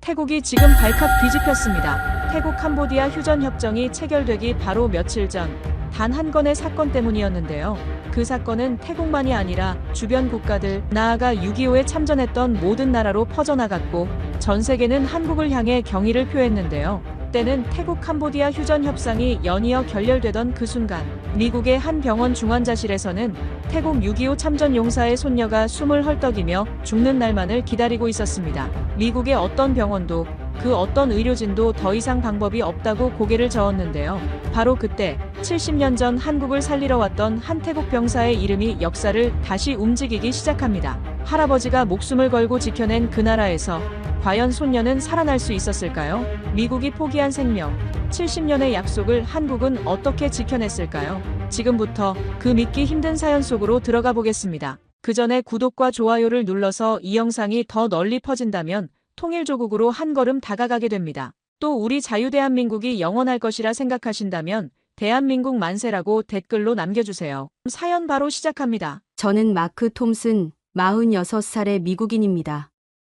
태국이 지금 발칵 뒤집혔습니다. 태국 캄보디아 휴전 협정이 체결되기 바로 며칠 전 단 한 건의 사건 때문이었는데요. 그 사건은 태국만이 아니라 주변 국가들, 나아가 6.25에 참전했던 모든 나라로 퍼져나갔고 전 세계는 한국을 향해 경의를 표했는데요. 때는 태국 캄보디아 휴전 협상이 연이어 결렬되던 그 순간 미국의 한 병원 중환자실에서는 태국 6.25 참전 용사의 손녀가 숨을 헐떡이며 죽는 날만을 기다리고 있었습니다. 미국의 어떤 병원도 그 어떤 의료진도 더 이상 방법이 없다고 고개를 저었는데요. 바로 그때 70년 전 한국을 살리러 왔던 한 태국 병사의 이름이 역사를 다시 움직이기 시작합니다. 할아버지가 목숨을 걸고 지켜낸 그 나라에서 과연 손녀는 살아날 수 있었을까요? 미국이 포기한 생명, 70년의 약속을 한국은 어떻게 지켜냈을까요? 지금부터 그 믿기 힘든 사연 속으로 들어가 보겠습니다. 그 전에 구독과 좋아요를 눌러서 이 영상이 더 널리 퍼진다면 통일조국으로 한 걸음 다가가게 됩니다. 또 우리 자유대한민국이 영원할 것이라 생각하신다면 대한민국 만세라고 댓글로 남겨주세요. 사연 바로 시작합니다. 저는 마크 톰슨, 46살의 미국인입니다.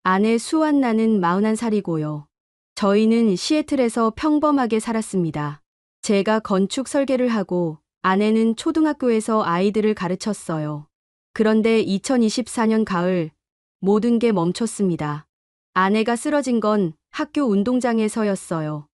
아내 수완나는 41살이고요. 저희는 시애틀에서 평범하게 살았습니다. 제가 건축 설계를 하고 아내는 초등학교에서 아이들을 가르쳤어요. 그런데 2024년 가을 모든 게 멈췄습니다. 아내가 쓰러진 건 학교 운동장에서였어요.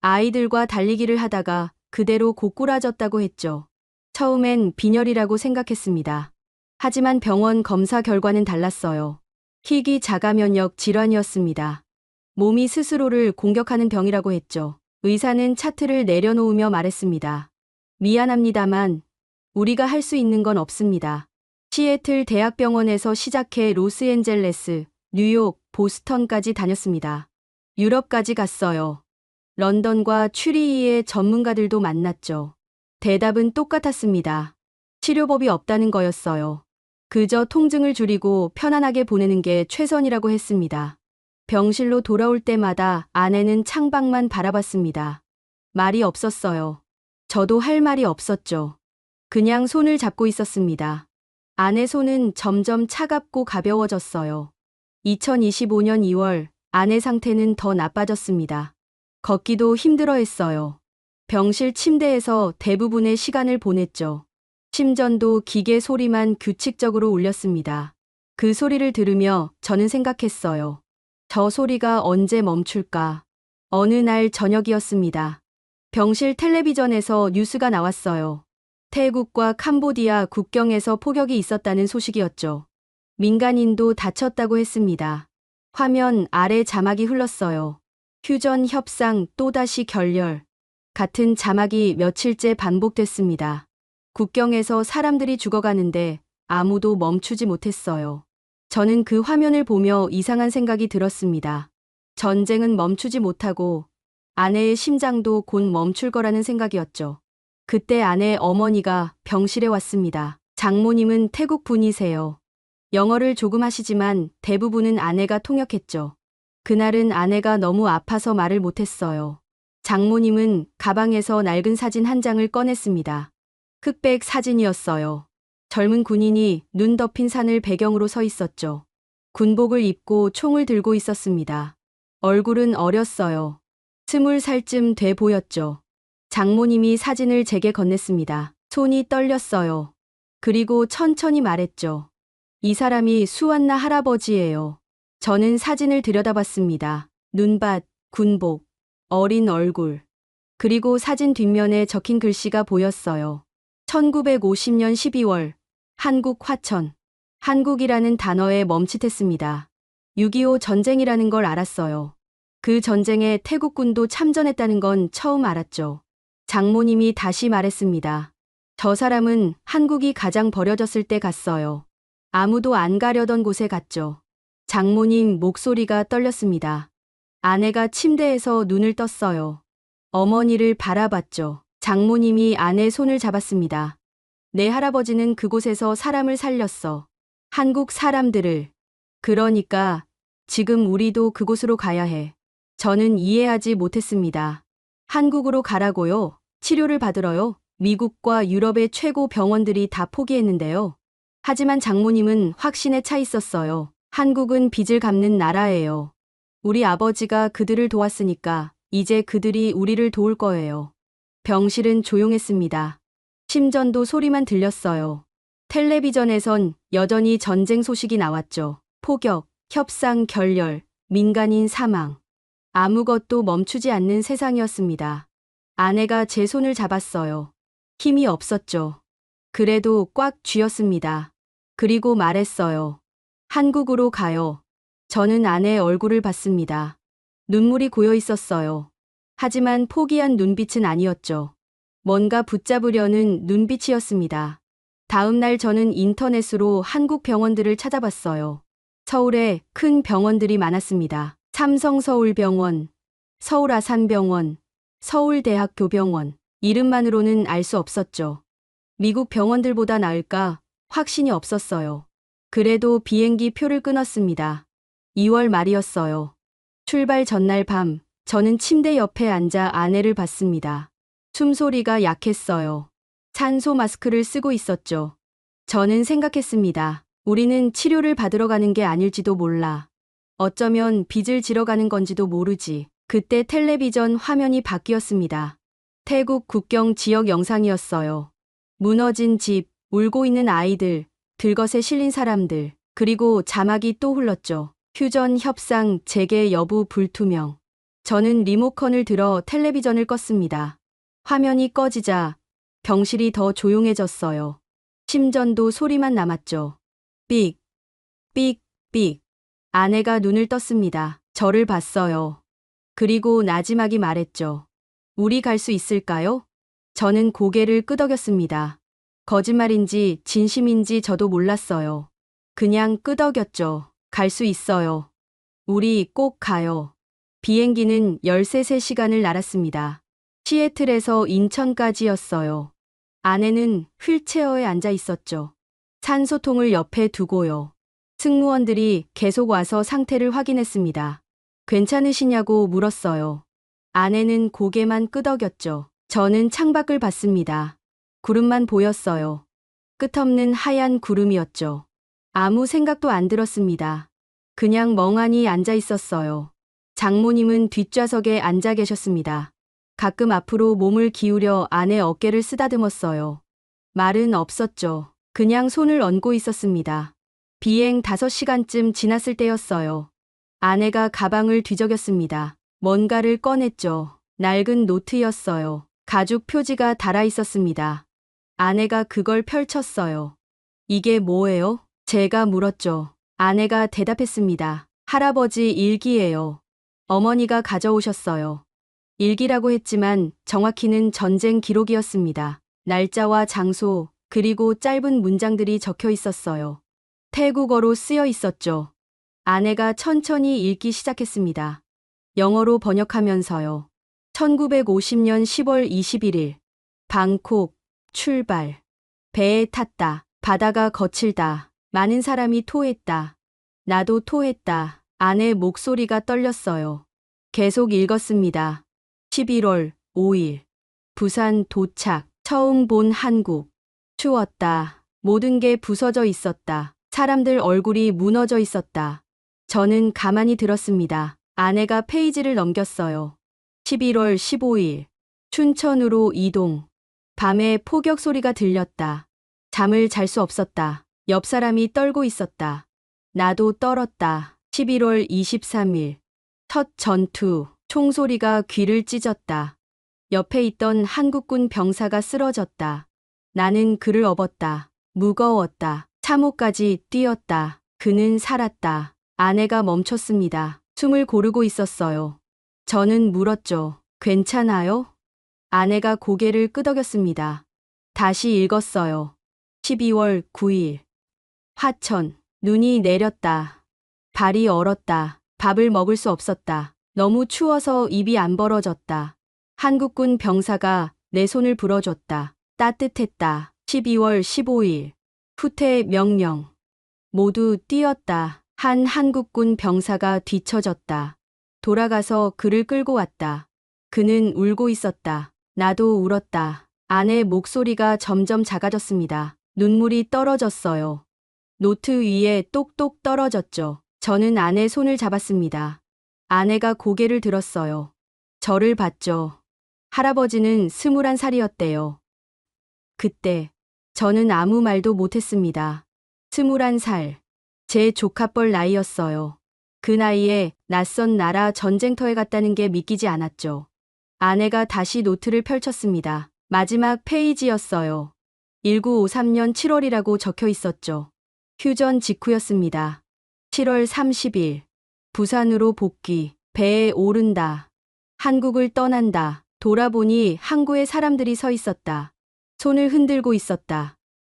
아이들과 달리기를 하다가 그대로 고꾸라졌다고 했죠. 처음엔 빈혈이라고 생각했습니다. 하지만 병원 검사 결과는 달랐어요. 희귀 자가면역 질환이었습니다. 몸이 스스로를 공격하는 병이라고 했죠. 의사는 차트를 내려놓으며 말했습니다. 미안합니다만 우리가 할 수 있는 건 없습니다. 시애틀 대학병원에서 시작해 로스앤젤레스, 뉴욕, 보스턴까지 다녔습니다. 유럽까지 갔어요. 런던과 추리히의 전문가들도 만났죠. 대답은 똑같았습니다. 치료법이 없다는 거였어요. 그저 통증을 줄이고 편안하게 보내는 게 최선이라고 했습니다. 병실로 돌아올 때마다 아내는 창밖만 바라봤습니다. 말이 없었어요. 저도 할 말이 없었죠. 그냥 손을 잡고 있었습니다. 아내 손은 점점 차갑고 가벼워졌어요. 2025년 2월 아내 상태는 더 나빠졌습니다. 걷기도 힘들어했어요. 병실 침대에서 대부분의 시간을 보냈죠. 심전도 기계 소리만 규칙적으로 울렸습니다. 그 소리를 들으며 저는 생각했어요. 저 소리가 언제 멈출까? 어느 날 저녁이었습니다. 병실 텔레비전에서 뉴스가 나왔어요. 태국과 캄보디아 국경에서 폭격이 있었다는 소식이었죠. 민간인도 다쳤다고 했습니다. 화면 아래 자막이 흘렀어요. 휴전 협상 또다시 결렬. 같은 자막이 며칠째 반복됐습니다. 국경에서 사람들이 죽어가는데 아무도 멈추지 못했어요. 저는 그 화면을 보며 이상한 생각이 들었습니다. 전쟁은 멈추지 못하고 아내의 심장도 곧 멈출 거라는 생각이었죠. 그때 아내 어머니가 병실에 왔습니다. 장모님은 태국 분이세요. 영어를 조금 하시지만 대부분은 아내가 통역했죠. 그날은 아내가 너무 아파서 말을 못했어요. 장모님은 가방에서 낡은 사진 한 장을 꺼냈습니다. 흑백 사진이었어요. 젊은 군인이 눈 덮인 산을 배경으로 서 있었죠. 군복을 입고 총을 들고 있었습니다. 얼굴은 어렸어요. 20살쯤 돼 보였죠. 장모님이 사진을 제게 건넸습니다. 손이 떨렸어요. 그리고 천천히 말했죠. 이 사람이 수완나 할아버지예요. 저는 사진을 들여다봤습니다. 눈밭, 군복, 어린 얼굴. 그리고 사진 뒷면에 적힌 글씨가 보였어요. 1950년 12월, 한국 화천. 한국이라는 단어에 멈칫했습니다. 6.25 전쟁이라는 걸 알았어요. 그 전쟁에 태국군도 참전했다는 건 처음 알았죠. 장모님이 다시 말했습니다. 저 사람은 한국이 가장 버려졌을 때 갔어요. 아무도 안 가려던 곳에 갔죠. 장모님 목소리가 떨렸습니다. 아내가 침대에서 눈을 떴어요. 어머니를 바라봤죠. 장모님이 아내 손을 잡았습니다. 내 할아버지는 그곳에서 사람을 살렸어. 한국 사람들을. 그러니까 지금 우리도 그곳으로 가야 해. 저는 이해하지 못했습니다. 한국으로 가라고요? 치료를 받으러요? 미국과 유럽의 최고 병원들이 다 포기했는데요. 하지만 장모님은 확신에 차 있었어요. 한국은 빚을 갚는 나라예요. 우리 아버지가 그들을 도왔으니까 이제 그들이 우리를 도울 거예요. 병실은 조용했습니다. 심전도 소리만 들렸어요. 텔레비전에선 여전히 전쟁 소식이 나왔죠. 포격, 협상 결렬, 민간인 사망. 아무것도 멈추지 않는 세상이었습니다. 아내가 제 손을 잡았어요. 힘이 없었죠. 그래도 꽉 쥐었습니다. 그리고 말했어요. 한국으로 가요. 저는 아내의 얼굴을 봤습니다. 눈물이 고여 있었어요. 하지만 포기한 눈빛은 아니었죠. 뭔가 붙잡으려는 눈빛이었습니다. 다음 날 저는 인터넷으로 한국 병원들을 찾아봤어요. 서울에 큰 병원들이 많았습니다. 삼성서울병원, 서울아산병원, 서울대학교병원. 이름만으로는 알 수 없었죠. 미국 병원들보다 나을까 확신이 없었어요. 그래도 비행기 표를 끊었습니다. 2월 말이었어요. 출발 전날 밤, 저는 침대 옆에 앉아 아내를 봤습니다. 숨소리가 약했어요. 산소 마스크를 쓰고 있었죠. 저는 생각했습니다. 우리는 치료를 받으러 가는 게 아닐지도 몰라. 어쩌면 빚을 지러 가는 건지도 모르지. 그때 텔레비전 화면이 바뀌었습니다. 태국 국경 지역 영상이었어요. 무너진 집, 울고 있는 아이들, 들것에 실린 사람들, 그리고 자막이 또 흘렀죠. 휴전 협상 재개 여부 불투명. 저는 리모컨을 들어 텔레비전을 껐습니다. 화면이 꺼지자 병실이 더 조용해졌어요. 심전도 소리만 남았죠. 삑, 삑, 삑. 아내가 눈을 떴습니다. 저를 봤어요. 그리고 나지막이 말했죠. 우리 갈 수 있을까요? 저는 고개를 끄덕였습니다. 거짓말인지 진심인지 저도 몰랐어요. 그냥 끄덕였죠. 갈 수 있어요. 우리 꼭 가요. 비행기는 13시간을 날았습니다. 시애틀에서 인천까지였어요. 아내는 휠체어에 앉아 있었죠. 산소통을 옆에 두고요. 승무원들이 계속 와서 상태를 확인했습니다. 괜찮으시냐고 물었어요. 아내는 고개만 끄덕였죠. 저는 창밖을 봤습니다. 구름만 보였어요. 끝없는 하얀 구름이었죠. 아무 생각도 안 들었습니다. 그냥 멍하니 앉아 있었어요. 장모님은 뒷좌석에 앉아 계셨습니다. 가끔 앞으로 몸을 기울여 아내 어깨를 쓰다듬었어요. 말은 없었죠. 그냥 손을 얹고 있었습니다. 비행 5시간쯤 지났을 때였어요. 아내가 가방을 뒤적였습니다. 뭔가를 꺼냈죠. 낡은 노트였어요. 가죽 표지가 달아 있었습니다. 아내가 그걸 펼쳤어요. 이게 뭐예요? 제가 물었죠. 아내가 대답했습니다. 할아버지 일기예요. 어머니가 가져오셨어요. 일기라고 했지만 정확히는 전쟁 기록이었습니다. 날짜와 장소, 그리고 짧은 문장들이 적혀 있었어요. 태국어로 쓰여 있었죠. 아내가 천천히 읽기 시작했습니다. 영어로 번역하면서요. 1950년 10월 21일. 방콕, 출발. 배에 탔다. 바다가 거칠다. 많은 사람이 토했다. 나도 토했다. 아내 목소리가 떨렸어요. 계속 읽었습니다. 11월 5일. 부산 도착. 처음 본 한국. 추웠다. 모든 게 부서져 있었다. 사람들 얼굴이 무너져 있었다. 저는 가만히 들었습니다. 아내가 페이지를 넘겼어요. 11월 15일. 춘천으로 이동. 밤에 포격 소리가 들렸다. 잠을 잘 수 없었다. 옆 사람이 떨고 있었다. 나도 떨었다. 11월 23일. 첫 전투. 총소리가 귀를 찢었다. 옆에 있던 한국군 병사가 쓰러졌다. 나는 그를 업었다. 무거웠다. 참호까지 뛰었다. 그는 살았다. 아내가 멈췄습니다. 숨을 고르고 있었어요. 저는 물었죠. 괜찮아요? 아내가 고개를 끄덕였습니다. 다시 읽었어요. 12월 9일. 화천. 눈이 내렸다. 발이 얼었다. 밥을 먹을 수 없었다. 너무 추워서 입이 안 벌어졌다. 한국군 병사가 내 손을 불어줬다. 따뜻했다. 12월 15일. 후퇴 명령. 모두 뛰었다. 한 한국군 병사가 뒤처졌다. 돌아가서 그를 끌고 왔다. 그는 울고 있었다. 나도 울었다. 아내 목소리가 점점 작아졌습니다. 눈물이 떨어졌어요. 노트 위에 똑똑 떨어졌죠. 저는 아내 손을 잡았습니다. 아내가 고개를 들었어요. 저를 봤죠. 할아버지는 21살이었대요. 그때 저는 아무 말도 못했습니다. 21살. 제 조카뻘 나이였어요. 그 나이에 낯선 나라 전쟁터에 갔다는 게 믿기지 않았죠. 아내가 다시 노트를 펼쳤습니다. 마지막 페이지였어요. 1953년 7월이라고 적혀 있었죠. 휴전 직후였습니다. 7월 30일. 부산으로 복귀. 배에 오른다. 한국을 떠난다. 돌아보니 항구에 사람들이 서 있었다. 손을 흔들고 있었다.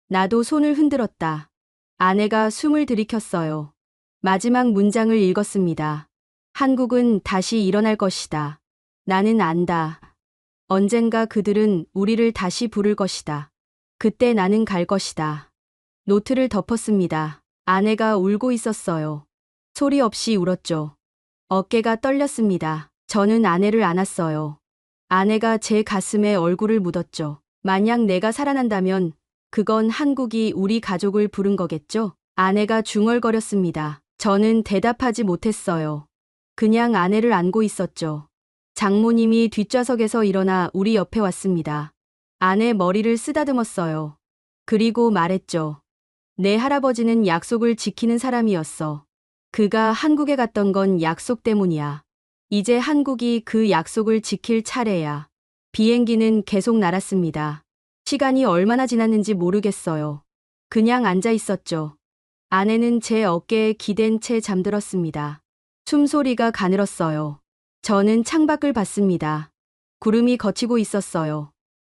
나도 손을 흔들었다. 아내가 숨을 들이켰어요. 마지막 문장을 읽었습니다. 한국은 다시 일어날 것이다. 나는 안다. 언젠가 그들은 우리를 다시 부를 것이다. 그때 나는 갈 것이다. 노트를 덮었습니다. 아내가 울고 있었어요. 소리 없이 울었죠. 어깨가 떨렸습니다. 저는 아내를 안았어요. 아내가 제 가슴에 얼굴을 묻었죠. 만약 내가 살아난다면 그건 한국이 우리 가족을 부른 거겠죠? 아내가 중얼거렸습니다. 저는 대답하지 못했어요. 그냥 아내를 안고 있었죠. 장모님이 뒷좌석에서 일어나 우리 옆에 왔습니다. 아내 머리를 쓰다듬었어요. 그리고 말했죠. 내 할아버지는 약속을 지키는 사람이었어. 그가 한국에 갔던 건 약속 때문이야. 이제 한국이 그 약속을 지킬 차례야. 비행기는 계속 날았습니다. 시간이 얼마나 지났는지 모르겠어요. 그냥 앉아 있었죠. 아내는 제 어깨에 기댄 채 잠들었습니다. 숨소리가 가늘었어요. 저는 창밖을 봤습니다. 구름이 걷히고 있었어요.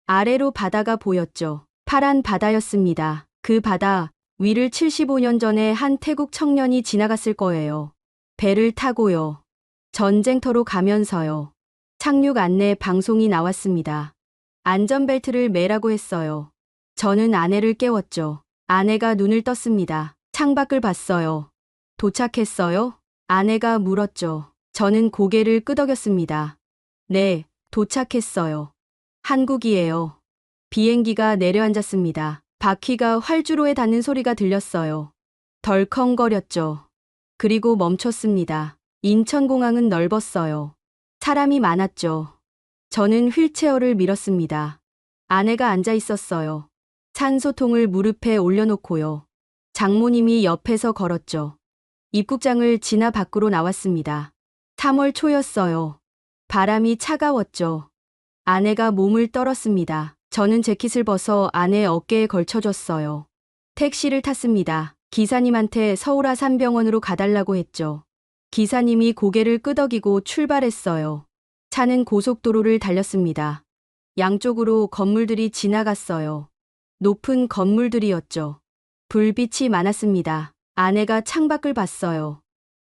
아래로 바다가 보였죠. 파란 바다였습니다. 그 바다 위를 75년 전에 한 태국 청년이 지나갔을 거예요. 배를 타고요. 전쟁터로 가면서요. 착륙 안내 방송이 나왔습니다. 안전벨트를 매라고 했어요. 저는 아내를 깨웠죠. 아내가 눈을 떴습니다. 창밖을 봤어요. 도착했어요? 아내가 물었죠. 저는 고개를 끄덕였습니다. 네, 도착했어요. 한국이에요. 비행기가 내려앉았습니다. 바퀴가 활주로에 닿는 소리가 들렸어요. 덜컹거렸죠. 그리고 멈췄습니다. 인천공항은 넓었어요. 사람이 많았죠. 저는 휠체어를 밀었습니다. 아내가 앉아 있었어요. 산소통을 무릎에 올려놓고요. 장모님이 옆에서 걸었죠. 입국장을 지나 밖으로 나왔습니다. 3월 초였어요. 바람이 차가웠죠. 아내가 몸을 떨었습니다. 저는 재킷을 벗어 아내 어깨에 걸쳐줬어요. 택시를 탔습니다. 기사님한테 서울 아산병원으로 가달라고 했죠. 기사님이 고개를 끄덕이고 출발했어요. 차는 고속도로를 달렸습니다. 양쪽으로 건물들이 지나갔어요. 높은 건물들이었죠. 불빛이 많았습니다. 아내가 창밖을 봤어요.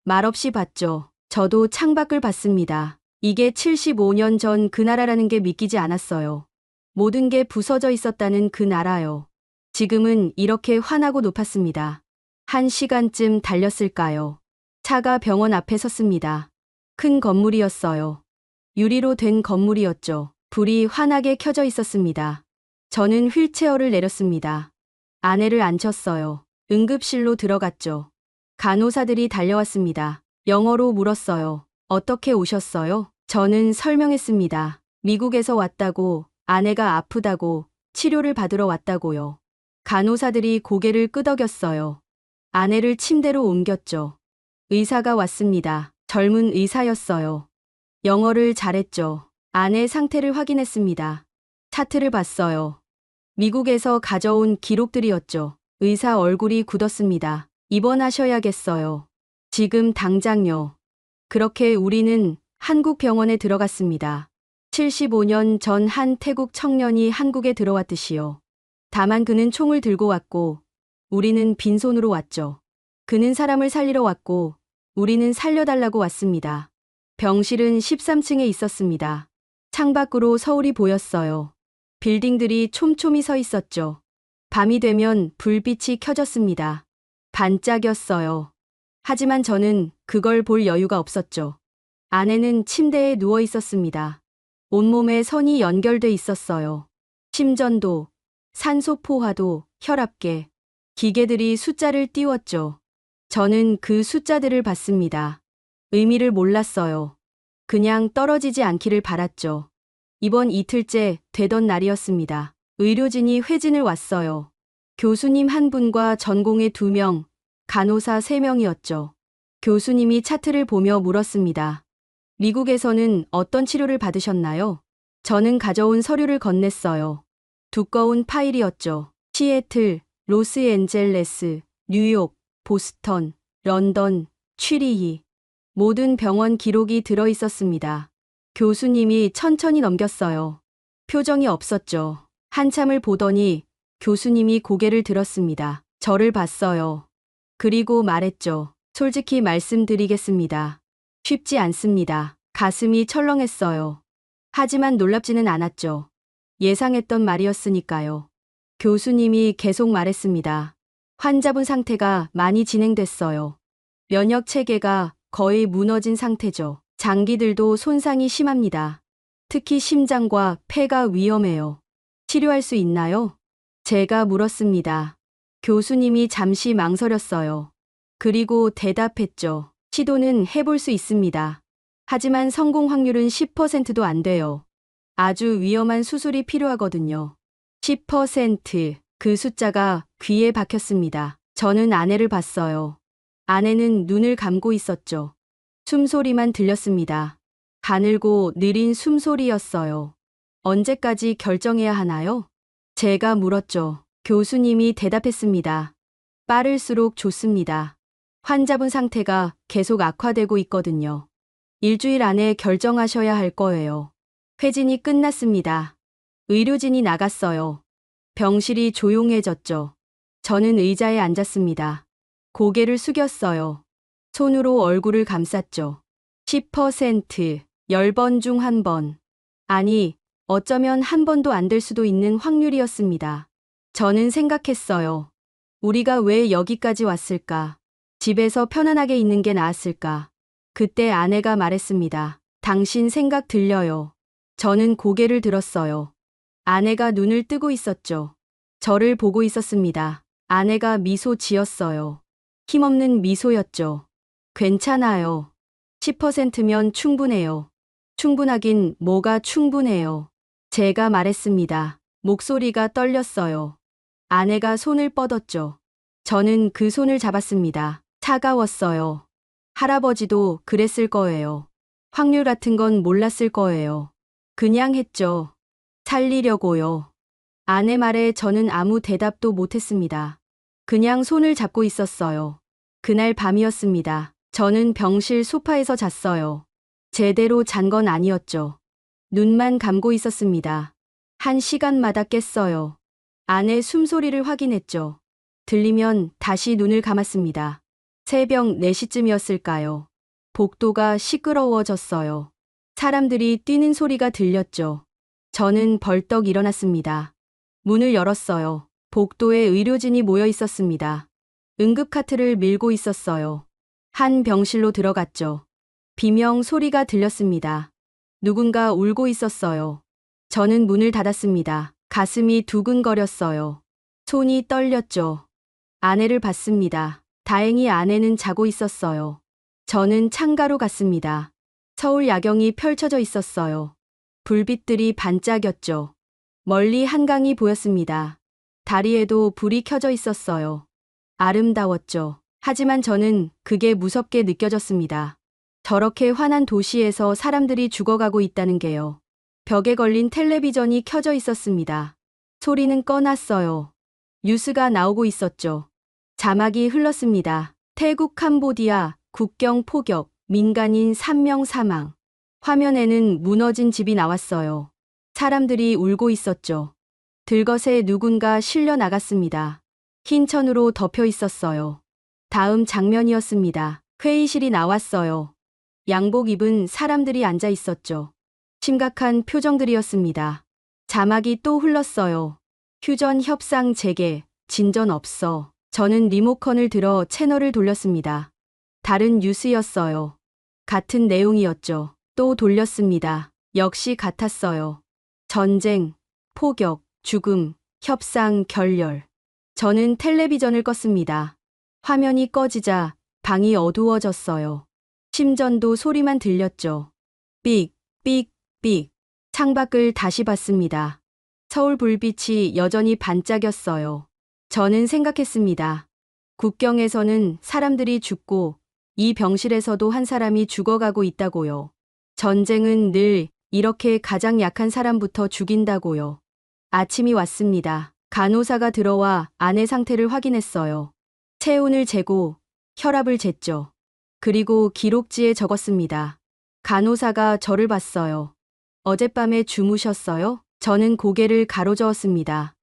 말없이 봤죠. 저도 창밖을 봤습니다. 이게 75년 전 그 나라라는 게 믿기지 않았어요. 모든 게 부서져 있었다는 그 나라요. 지금은 이렇게 환하고 높았습니다. 1시간쯤 달렸을까요? 차가 병원 앞에 섰습니다. 큰 건물이었어요. 유리로 된 건물이었죠. 불이 환하게 켜져 있었습니다. 저는 휠체어를 내렸습니다. 아내를 앉혔어요. 응급실로 들어갔죠. 간호사들이 달려왔습니다. 영어로 물었어요. 어떻게 오셨어요? 저는 설명했습니다. 미국에서 왔다고, 아내가 아프다고, 치료를 받으러 왔다고요. 간호사들이 고개를 끄덕였어요. 아내를 침대로 옮겼죠. 의사가 왔습니다. 젊은 의사였어요. 영어를 잘했죠. 아내 상태를 확인했습니다. 차트를 봤어요. 미국에서 가져온 기록들이었죠. 의사 얼굴이 굳었습니다. 입원하셔야겠어요. 지금 당장요. 그렇게 우리는 한국 병원에 들어갔습니다. 75년 전 한 태국 청년이 한국에 들어왔듯이요. 다만 그는 총을 들고 왔고 우리는 빈손으로 왔죠. 그는 사람을 살리러 왔고 우리는 살려달라고 왔습니다. 병실은 13층에 있었습니다. 창밖으로 서울이 보였어요. 빌딩들이 촘촘히 서 있었죠. 밤이 되면 불빛이 켜졌습니다. 반짝였어요. 하지만 저는 그걸 볼 여유가 없었죠. 아내는 침대에 누워 있었습니다. 온몸에 선이 연결돼 있었어요. 심전도, 산소 포화도, 혈압계, 기계들이 숫자를 띄웠죠. 저는 그 숫자들을 봤습니다. 의미를 몰랐어요. 그냥 떨어지지 않기를 바랐죠. 이번 이틀째 되던 날이었습니다. 의료진이 회진을 왔어요. 교수님 한 분과 전공의 2명, 간호사 3명이었죠. 교수님이 차트를 보며 물었습니다. 미국에서는 어떤 치료를 받으셨나요? 저는 가져온 서류를 건넸어요. 두꺼운 파일이었죠. 시애틀, 로스앤젤레스, 뉴욕, 보스턴, 런던, 취리히. 모든 병원 기록이 들어 있었습니다. 교수님이 천천히 넘겼어요. 표정이 없었죠. 한참을 보더니 교수님이 고개를 들었습니다. 저를 봤어요. 그리고 말했죠. 솔직히 말씀드리겠습니다. 쉽지 않습니다. 가슴이 철렁했어요. 하지만 놀랍지는 않았죠. 예상했던 말이었으니까요. 교수님이 계속 말했습니다. 환자분 상태가 많이 진행됐어요. 면역 체계가 거의 무너진 상태죠. 장기들도 손상이 심합니다. 특히 심장과 폐가 위험해요. 치료할 수 있나요? 제가 물었습니다. 교수님이 잠시 망설였어요. 그리고 대답했죠. 시도는 해볼 수 있습니다. 하지만 성공 확률은 10%도 안 돼요. 아주 위험한 수술이 필요하거든요. 10%. 그 숫자가 귀에 박혔습니다. 저는 아내를 봤어요. 아내는 눈을 감고 있었죠. 숨소리만 들렸습니다. 가늘고 느린 숨소리였어요. 언제까지 결정해야 하나요? 제가 물었죠. 교수님이 대답했습니다. 빠를수록 좋습니다. 환자분 상태가 계속 악화되고 있거든요. 일주일 안에 결정하셔야 할 거예요. 회진이 끝났습니다. 의료진이 나갔어요. 병실이 조용해졌죠. 저는 의자에 앉았습니다. 고개를 숙였어요. 손으로 얼굴을 감쌌죠. 10%, 10번 중 1번. 아니, 어쩌면 한 번도 안 될 수도 있는 확률이었습니다. 저는 생각했어요. 우리가 왜 여기까지 왔을까? 집에서 편안하게 있는 게 나았을까? 그때 아내가 말했습니다. 당신 생각 들려요. 저는 고개를 들었어요. 아내가 눈을 뜨고 있었죠. 저를 보고 있었습니다. 아내가 미소 지었어요. 힘없는 미소였죠. 괜찮아요. 10%면 충분해요. 충분하긴 뭐가 충분해요. 제가 말했습니다. 목소리가 떨렸어요. 아내가 손을 뻗었죠. 저는 그 손을 잡았습니다. 차가웠어요. 할아버지도 그랬을 거예요. 확률 같은 건 몰랐을 거예요. 그냥 했죠. 살리려고요. 아내 말에 저는 아무 대답도 못했습니다. 그냥 손을 잡고 있었어요. 그날 밤이었습니다. 저는 병실 소파에서 잤어요. 제대로 잔 건 아니었죠. 눈만 감고 있었습니다. 1시간마다 깼어요. 아내 숨소리를 확인했죠. 들리면 다시 눈을 감았습니다. 새벽 4시쯤이었을까요? 복도가 시끄러워졌어요. 사람들이 뛰는 소리가 들렸죠. 저는 벌떡 일어났습니다. 문을 열었어요. 복도에 의료진이 모여 있었습니다. 응급카트를 밀고 있었어요. 한 병실로 들어갔죠. 비명 소리가 들렸습니다. 누군가 울고 있었어요. 저는 문을 닫았습니다. 가슴이 두근거렸어요. 손이 떨렸죠. 아내를 봤습니다. 다행히 아내는 자고 있었어요. 저는 창가로 갔습니다. 서울 야경이 펼쳐져 있었어요. 불빛들이 반짝였죠. 멀리 한강이 보였습니다. 다리에도 불이 켜져 있었어요. 아름다웠죠. 하지만 저는 그게 무섭게 느껴졌습니다. 저렇게 환한 도시에서 사람들이 죽어가고 있다는 게요. 벽에 걸린 텔레비전이 켜져 있었습니다. 소리는 꺼놨어요. 뉴스가 나오고 있었죠. 자막이 흘렀습니다. 태국 캄보디아 국경 포격, 민간인 3명 사망. 화면에는 무너진 집이 나왔어요. 사람들이 울고 있었죠. 들것에 누군가 실려 나갔습니다. 흰 천으로 덮여 있었어요. 다음 장면이었습니다. 회의실이 나왔어요. 양복 입은 사람들이 앉아 있었죠. 심각한 표정들이었습니다. 자막이 또 흘렀어요. 휴전 협상 재개, 진전 없어. 저는 리모컨을 들어 채널을 돌렸습니다. 다른 뉴스였어요. 같은 내용이었죠. 또 돌렸습니다. 역시 같았어요. 전쟁, 포격, 죽음, 협상, 결렬. 저는 텔레비전을 껐습니다. 화면이 꺼지자 방이 어두워졌어요. 심전도 소리만 들렸죠. 삑, 삑, 삑. 창밖을 다시 봤습니다. 서울 불빛이 여전히 반짝였어요. 저는 생각했습니다. 국경에서는 사람들이 죽고 이 병실에서도 한 사람이 죽어가고 있다고요. 전쟁은 늘 이렇게 가장 약한 사람부터 죽인다고요. 아침이 왔습니다. 간호사가 들어와 아내 상태를 확인했어요. 체온을 재고 혈압을 쟀죠. 그리고 기록지에 적었습니다. 간호사가 저를 봤어요. 어젯밤에 주무셨어요? 저는 고개를 가로저었습니다.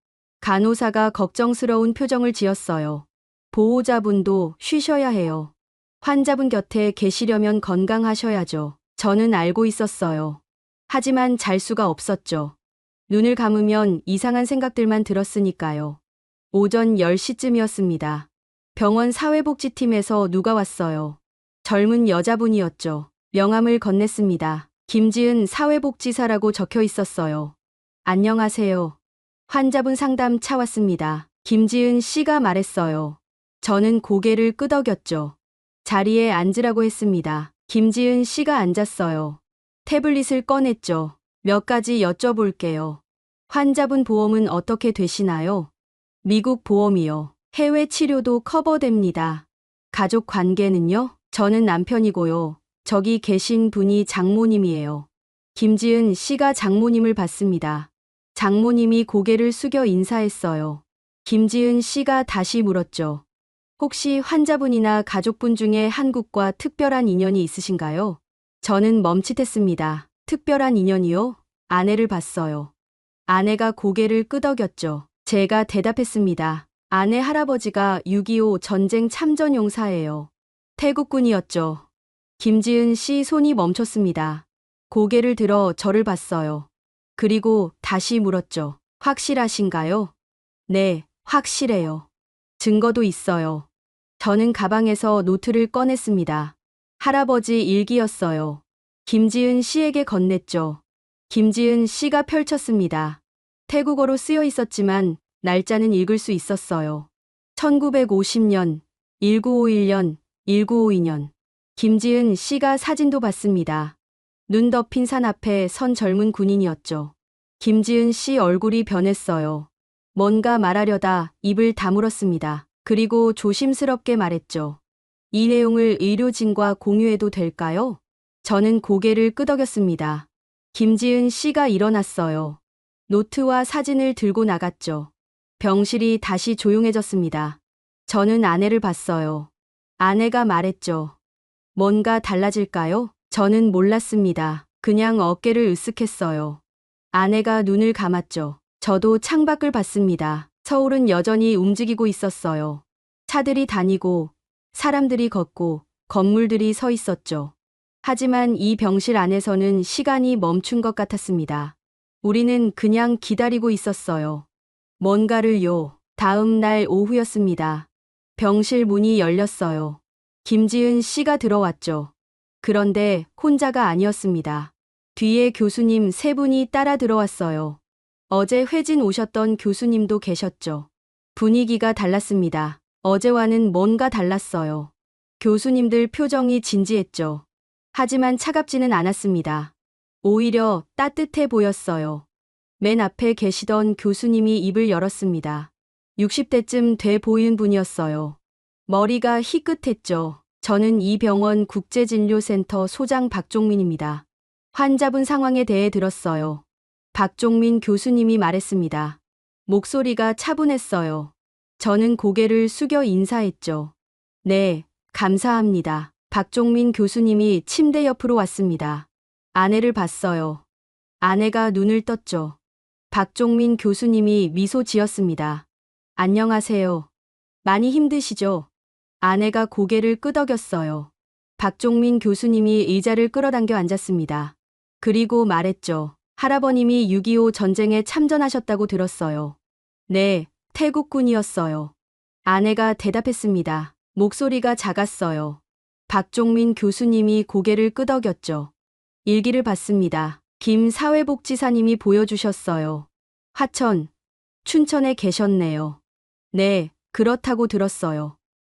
간호사가 걱정스러운 표정을 지었어요. 보호자분도 쉬셔야 해요. 환자분 곁에 계시려면 건강하셔야죠. 저는 알고 있었어요. 하지만 잘 수가 없었죠. 눈을 감으면 이상한 생각들만 들었으니까요. 오전 10시쯤이었습니다. 병원 사회복지팀에서 누가 왔어요. 젊은 여자분이었죠. 명함을 건넸습니다. 김지은 사회복지사라고 적혀 있었어요. 안녕하세요. 환자분 상담 차 왔습니다. 김지은 씨가 말했어요. 저는 고개를 끄덕였죠. 자리에 앉으라고 했습니다. 김지은 씨가 앉았어요. 태블릿을 꺼냈죠. 몇 가지 여쭤볼게요. 환자분 보험은 어떻게 되시나요? 미국 보험이요. 해외 치료도 커버됩니다. 가족 관계는요? 저는 남편이고요. 저기 계신 분이 장모님이에요. 김지은 씨가 장모님을 봤습니다. 장모님이 고개를 숙여 인사했어요. 김지은 씨가 다시 물었죠. 혹시 환자분이나 가족분 중에 한국과 특별한 인연이 있으신가요? 저는 멈칫했습니다. 특별한 인연이요? 아내를 봤어요. 아내가 고개를 끄덕였죠. 제가 대답했습니다. 아내 할아버지가 6.25 전쟁 참전용사예요. 태국군이었죠. 김지은 씨 손이 멈췄습니다. 고개를 들어 저를 봤어요. 그리고 다시 물었죠. 확실하신가요? 네, 확실해요. 증거도 있어요. 저는 가방에서 노트를 꺼냈습니다. 할아버지 일기였어요. 김지은 씨에게 건넸죠. 김지은 씨가 펼쳤습니다. 태국어로 쓰여 있었지만 날짜는 읽을 수 있었어요. 1950년, 1951년, 1952년. 김지은 씨가 사진도 봤습니다. 눈 덮인 산 앞에 선 젊은 군인이었죠. 김지은 씨 얼굴이 변했어요. 뭔가 말하려다 입을 다물었습니다. 그리고 조심스럽게 말했죠. 이 내용을 의료진과 공유해도 될까요? 저는 고개를 끄덕였습니다. 김지은 씨가 일어났어요. 노트와 사진을 들고 나갔죠. 병실이 다시 조용해졌습니다. 저는 아내를 봤어요. 아내가 말했죠. 뭔가 달라질까요? 저는 몰랐습니다. 그냥 어깨를 으쓱했어요. 아내가 눈을 감았죠. 저도 창밖을 봤습니다. 서울은 여전히 움직이고 있었어요. 차들이 다니고 사람들이 걷고 건물들이 서 있었죠. 하지만 이 병실 안에서는 시간이 멈춘 것 같았습니다. 우리는 그냥 기다리고 있었어요. 뭔가를요. 다음 날 오후였습니다. 병실 문이 열렸어요. 김지은 씨가 들어왔죠. 그런데 혼자가 아니었습니다. 뒤에 교수님 세 분이 따라 들어왔어요. 어제 회진 오셨던 교수님도 계셨죠. 분위기가 달랐습니다. 어제와는 뭔가 달랐어요. 교수님들 표정이 진지했죠. 하지만 차갑지는 않았습니다. 오히려 따뜻해 보였어요. 맨 앞에 계시던 교수님이 입을 열었습니다. 60대쯤 돼 보이는 분이었어요. 머리가 희끗했죠. 저는 이 병원 국제진료센터 소장 박종민입니다. 환자분 상황에 대해 들었어요. 박종민 교수님이 말했습니다. 목소리가 차분했어요. 저는 고개를 숙여 인사했죠. 네, 감사합니다. 박종민 교수님이 침대 옆으로 왔습니다. 아내를 봤어요. 아내가 눈을 떴죠. 박종민 교수님이 미소 지었습니다. 안녕하세요. 많이 힘드시죠? 아내가 고개를 끄덕였어요. 박종민 교수님이 의자를 끌어당겨 앉았습니다. 그리고 말했죠. 할아버님이 6.25 전쟁에 참전하셨다고 들었어요. 네, 태국군이었어요. 아내가 대답했습니다. 목소리가 작았어요. 박종민 교수님이 고개를 끄덕였죠. 일기를 봤습니다. 김 사회복지사님이 보여주셨어요. 화천, 춘천에 계셨네요. 네, 그렇다고 들었어요.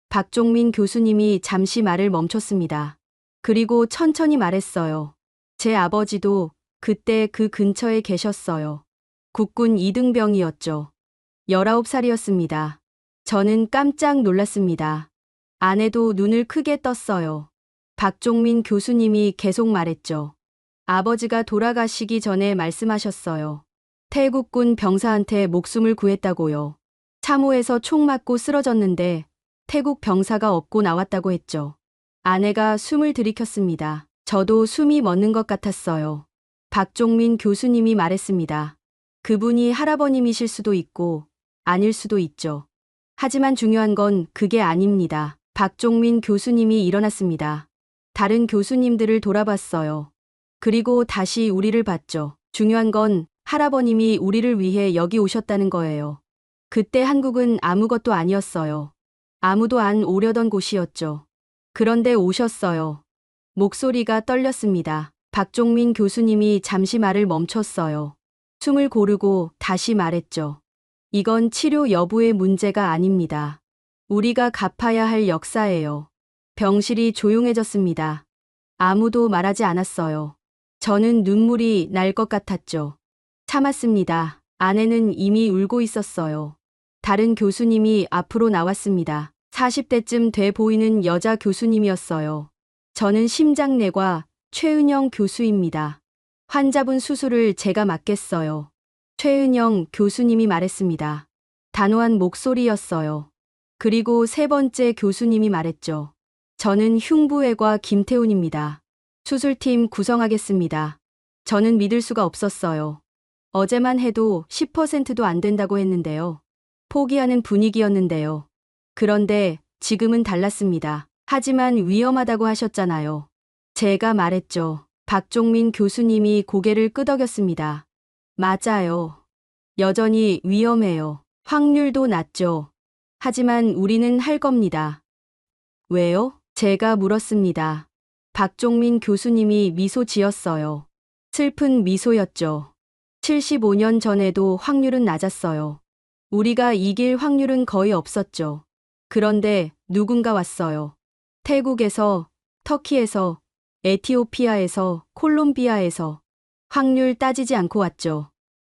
박종민 교수님이 잠시 말을 멈췄습니다. 그리고 천천히 말했어요. 제 아버지도 그때 그 근처에 계셨어요. 국군 2등병이었죠. 19살이었습니다. 저는 깜짝 놀랐습니다. 아내도 눈을 크게 떴어요. 박종민 교수님이 계속 말했죠. 아버지가 돌아가시기 전에 말씀하셨어요. 태국군 병사한테 목숨을 구했다고요. 참호에서 총 맞고 쓰러졌는데 태국 병사가 업고 나왔다고 했죠. 아내가 숨을 들이켰습니다. 저도 숨이 멎는 것 같았어요. 박종민 교수님이 말했습니다. 그분이 할아버님이실 수도 있고 아닐 수도 있죠. 하지만 중요한 건 그게 아닙니다. 박종민 교수님이 일어났습니다. 다른 교수님들을 돌아봤어요. 그리고 다시 우리를 봤죠. 중요한 건 할아버님이 우리를 위해 여기 오셨다는 거예요. 그때 한국은 아무것도 아니었어요. 아무도 안 오려던 곳이었죠. 그런데 오셨어요. 목소리가 떨렸습니다. 박종민 교수님이 잠시 말을 멈췄어요. 숨을 고르고 다시 말했죠. 이건 치료 여부의 문제가 아닙니다. 우리가 갚아야 할 역사예요. 병실이 조용해졌습니다. 아무도 말하지 않았어요. 저는 눈물이 날 것 같았죠. 참았습니다. 아내는 이미 울고 있었어요. 다른 교수님이 앞으로 나왔습니다. 40대쯤 돼 보이는 여자 교수님이었어요. 저는 심장내과 최은영 교수입니다. 환자분 수술을 제가 맡겠어요. 최은영 교수님이 말했습니다. 단호한 목소리였어요. 그리고 세 번째 교수님이 말했죠. 저는 흉부외과 김태훈입니다. 수술팀 구성하겠습니다. 저는 믿을 수가 없었어요. 어제만 해도 10%도 안 된다고 했는데요. 포기하는 분위기였는데요. 그런데 지금은 달랐습니다. 하지만 위험하다고 하셨잖아요. 제가 말했죠. 박종민 교수님이 고개를 끄덕였습니다. 맞아요. 여전히 위험해요. 확률도 낮죠. 하지만 우리는 할 겁니다. 왜요? 제가 물었습니다. 박종민 교수님이 미소 지었어요. 슬픈 미소였죠. 75년 전에도 확률은 낮았어요. 우리가 이길 확률은 거의 없었죠. 그런데 누군가 왔어요. 태국에서, 터키에서, 에티오피아에서, 콜롬비아에서 확률 따지지 않고 왔죠.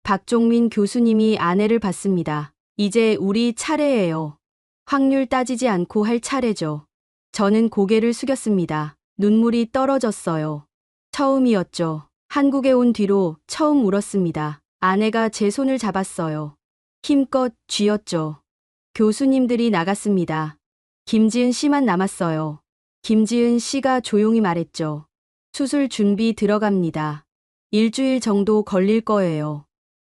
박종민 교수님이 아내를 봤습니다. 이제 우리 차례예요. 확률 따지지 않고 할 차례죠. 저는 고개를 숙였습니다. 눈물이 떨어졌어요. 처음이었죠. 한국에 온 뒤로 처음 울었습니다. 아내가 제 손을 잡았어요. 힘껏 쥐었죠. 교수님들이 나갔습니다. 김지은 씨만 남았어요. 김지은 씨가 조용히 말했죠. 수술 준비 들어갑니다. 일주일 정도 걸릴 거예요.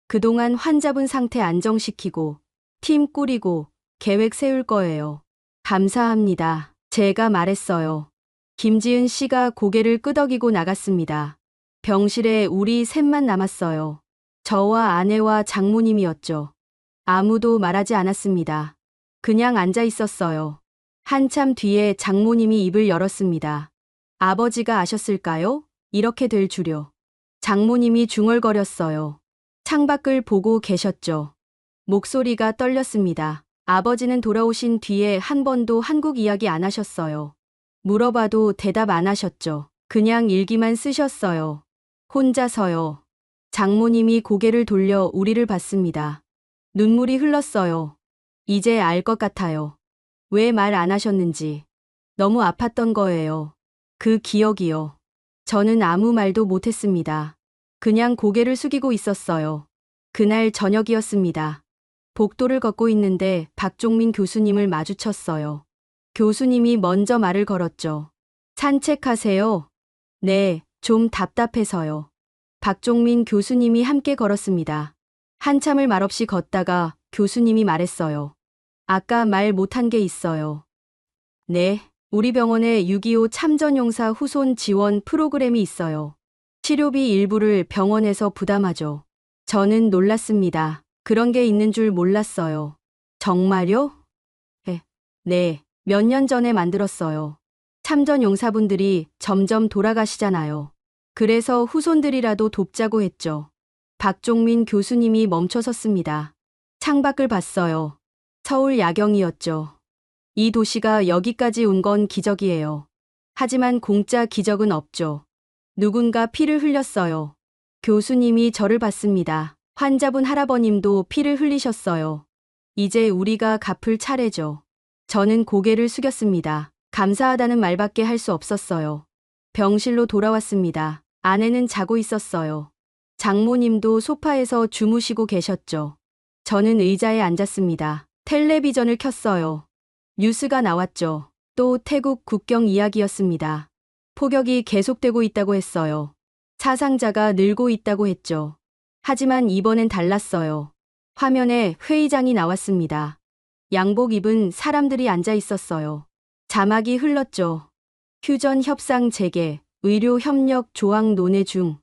그동안 환자분 상태 안정시키고 팀 꾸리고 계획 세울 거예요. 감사합니다. 제가 말했어요. 김지은 씨가 고개를 끄덕이고 나갔습니다. 병실에 우리 셋만 남았어요. 저와 아내와 장모님이었죠. 아무도 말하지 않았습니다. 그냥 앉아 있었어요. 한참 뒤에 장모님이 입을 열었습니다. 아버지가 아셨을까요? 이렇게 될 줄요. 장모님이 중얼거렸어요. 창밖을 보고 계셨죠. 목소리가 떨렸습니다. 아버지는 돌아오신 뒤에 한 번도 한국 이야기 안 하셨어요. 물어봐도 대답 안 하셨죠. 그냥 일기만 쓰셨어요. 혼자서요. 장모님이 고개를 돌려 우리를 봤습니다. 눈물이 흘렀어요. 이제 알 것 같아요. 왜 말 안 하셨는지. 너무 아팠던 거예요. 그 기억이요. 저는 아무 말도 못했습니다. 그냥 고개를 숙이고 있었어요. 그날 저녁이었습니다. 복도를 걷고 있는데 박종민 교수님을 마주쳤어요. 교수님이 먼저 말을 걸었죠. 산책하세요. 네, 좀 답답해서요. 박종민 교수님이 함께 걸었습니다. 한참을 말없이 걷다가 교수님이 말했어요. 아까 말 못한 게 있어요. 네, 우리 병원에 6.25 참전용사 후손 지원 프로그램이 있어요. 치료비 일부를 병원에서 부담하죠. 저는 놀랐습니다. 그런 게 있는 줄 몰랐어요. 정말요? 네, 몇 년 전에 만들었어요. 참전 용사분들이 점점 돌아가시잖아요. 그래서 후손들이라도 돕자고 했죠. 박종민 교수님이 멈춰 섰습니다. 창밖을 봤어요. 서울 야경이었죠. 이 도시가 여기까지 온 건 기적이에요. 하지만 공짜 기적은 없죠. 누군가 피를 흘렸어요. 교수님이 저를 봤습니다. 환자분 할아버님도 피를 흘리셨어요. 이제 우리가 갚을 차례죠. 저는 고개를 숙였습니다. 감사하다는 말밖에 할 수 없었어요. 병실로 돌아왔습니다. 아내는 자고 있었어요. 장모님도 소파에서 주무시고 계셨죠. 저는 의자에 앉았습니다. 텔레비전을 켰어요. 뉴스가 나왔죠. 또 태국 국경 이야기였습니다. 폭격이 계속되고 있다고 했어요. 사상자가 늘고 있다고 했죠. 하지만 이번엔 달랐어요. 화면에 회의장이 나왔습니다. 양복 입은 사람들이 앉아 있었어요. 자막이 흘렀죠. 휴전 협상 재개, 의료 협력 조항 논의 중.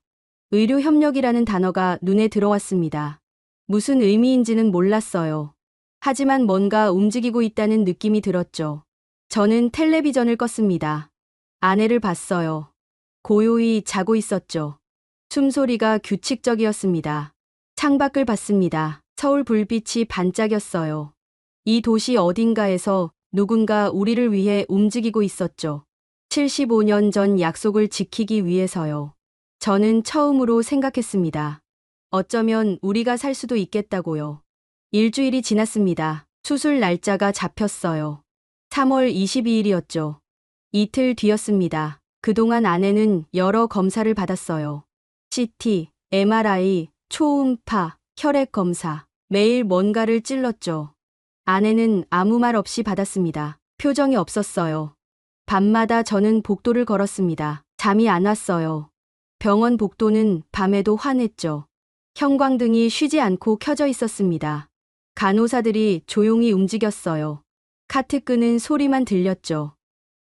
의료 협력이라는 단어가 눈에 들어왔습니다. 무슨 의미인지는 몰랐어요. 하지만 뭔가 움직이고 있다는 느낌이 들었죠. 저는 텔레비전을 껐습니다. 아내를 봤어요. 고요히 자고 있었죠. 숨소리가 규칙적이었습니다. 창밖을 봤습니다. 서울 불빛이 반짝였어요. 이 도시 어딘가에서 누군가 우리를 위해 움직이고 있었죠. 75년 전 약속을 지키기 위해서요. 저는 처음으로 생각했습니다. 어쩌면 우리가 살 수도 있겠다고요. 일주일이 지났습니다. 수술 날짜가 잡혔어요. 3월 22일이었죠. 이틀 뒤였습니다. 그동안 아내는 여러 검사를 받았어요. CT, MRI, 초음파, 혈액 검사. 매일 뭔가를 찔렀죠. 아내는 아무 말 없이 받았습니다. 표정이 없었어요. 밤마다 저는 복도를 걸었습니다. 잠이 안 왔어요. 병원 복도는 밤에도 환했죠. 형광등이 쉬지 않고 켜져 있었습니다. 간호사들이 조용히 움직였어요. 카트 끄는 소리만 들렸죠.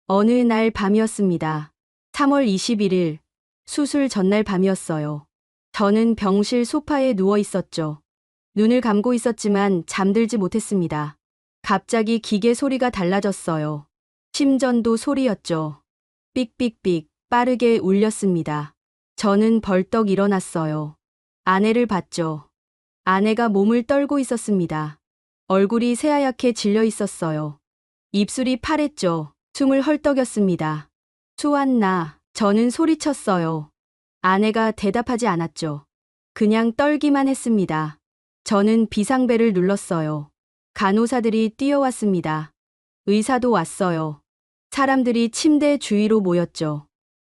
어느 날 밤이었습니다. 3월 21일, 수술 전날 밤이었어요. 저는 병실 소파에 누워 있었죠. 눈을 감고 있었지만 잠들지 못했습니다. 갑자기 기계 소리가 달라졌어요. 심전도 소리였죠. 삑삑삑 빠르게 울렸습니다. 저는 벌떡 일어났어요. 아내를 봤죠. 아내가 몸을 떨고 있었습니다. 얼굴이 새하얗게 질려 있었어요. 입술이 파랬죠. 숨을 헐떡였습니다. 수았나. 저는 소리쳤어요. 아내가 대답하지 않았죠. 그냥 떨기만 했습니다. 저는 비상벨을 눌렀어요. 간호사들이 뛰어왔습니다. 의사도 왔어요. 사람들이 침대 주위로 모였죠.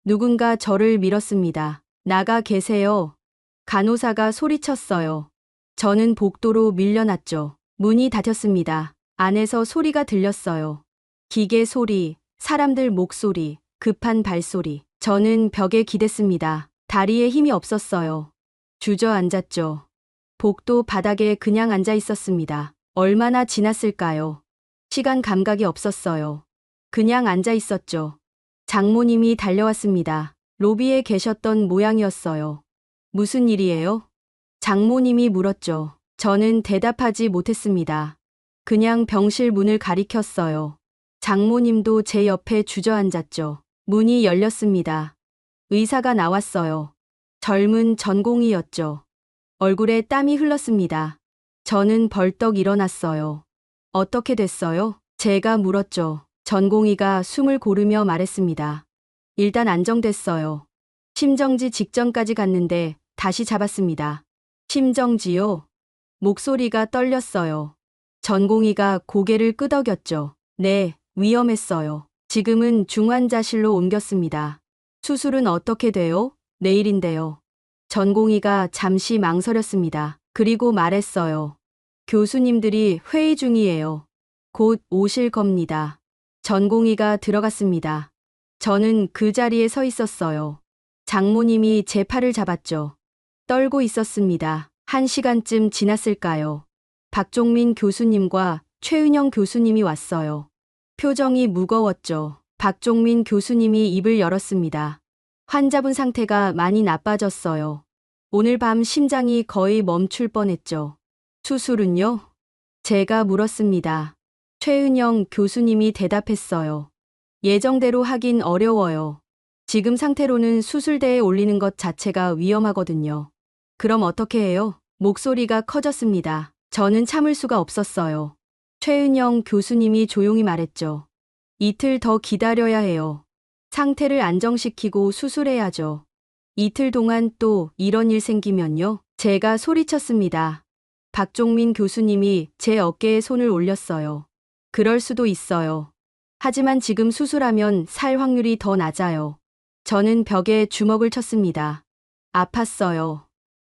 누군가 저를 밀었습니다. 나가 계세요. 간호사가 소리쳤어요. 저는 복도로 밀려났죠. 문이 닫혔습니다. 안에서 소리가 들렸어요. 기계 소리, 사람들 목소리, 급한 발소리. 저는 벽에 기댔습니다. 다리에 힘이 없었어요. 주저앉았죠. 복도 바닥에 그냥 앉아 있었습니다. 얼마나 지났을까요? 시간 감각이 없었어요. 그냥 앉아 있었죠. 장모님이 달려왔습니다. 로비에 계셨던 모양이었어요. 무슨 일이에요? 장모님이 물었죠. 저는 대답하지 못했습니다. 그냥 병실 문을 가리켰어요. 장모님도 제 옆에 주저앉았죠. 문이 열렸습니다. 의사가 나왔어요. 젊은 전공의였죠. 얼굴에 땀이 흘렀습니다. 저는 벌떡 일어났어요. 어떻게 됐어요? 제가 물었죠. 전공의가 숨을 고르며 말했습니다. 일단 안정됐어요. 심정지 직전까지 갔는데 다시 잡았습니다. 심정지요? 목소리가 떨렸어요. 전공의가 고개를 끄덕였죠. 네, 위험했어요. 지금은 중환자실로 옮겼습니다. 수술은 어떻게 돼요? 내일인데요. 전공의가 잠시 망설였습니다. 그리고 말했어요. 교수님들이 회의 중이에요. 곧 오실 겁니다. 전공의가 들어갔습니다. 저는 그 자리에 서 있었어요. 장모님이 제 팔을 잡았죠. 떨고 있었습니다. 1시간쯤 지났을까요? 박종민 교수님과 최은영 교수님이 왔어요. 표정이 무거웠죠. 박종민 교수님이 입을 열었습니다. 환자분 상태가 많이 나빠졌어요. 오늘 밤 심장이 거의 멈출 뻔했죠. 수술은요? 제가 물었습니다. 최은영 교수님이 대답했어요. 예정대로 하긴 어려워요. 지금 상태로는 수술대에 올리는 것 자체가 위험하거든요. 그럼 어떻게 해요? 목소리가 커졌습니다. 저는 참을 수가 없었어요. 최은영 교수님이 조용히 말했죠. 이틀 더 기다려야 해요. 상태를 안정시키고 수술해야죠. 이틀 동안 또 이런 일 생기면요. 제가 소리쳤습니다. 박종민 교수님이 제 어깨에 손을 올렸어요. 그럴 수도 있어요. 하지만 지금 수술하면 살 확률이 더 낮아요. 저는 벽에 주먹을 쳤습니다. 아팠어요.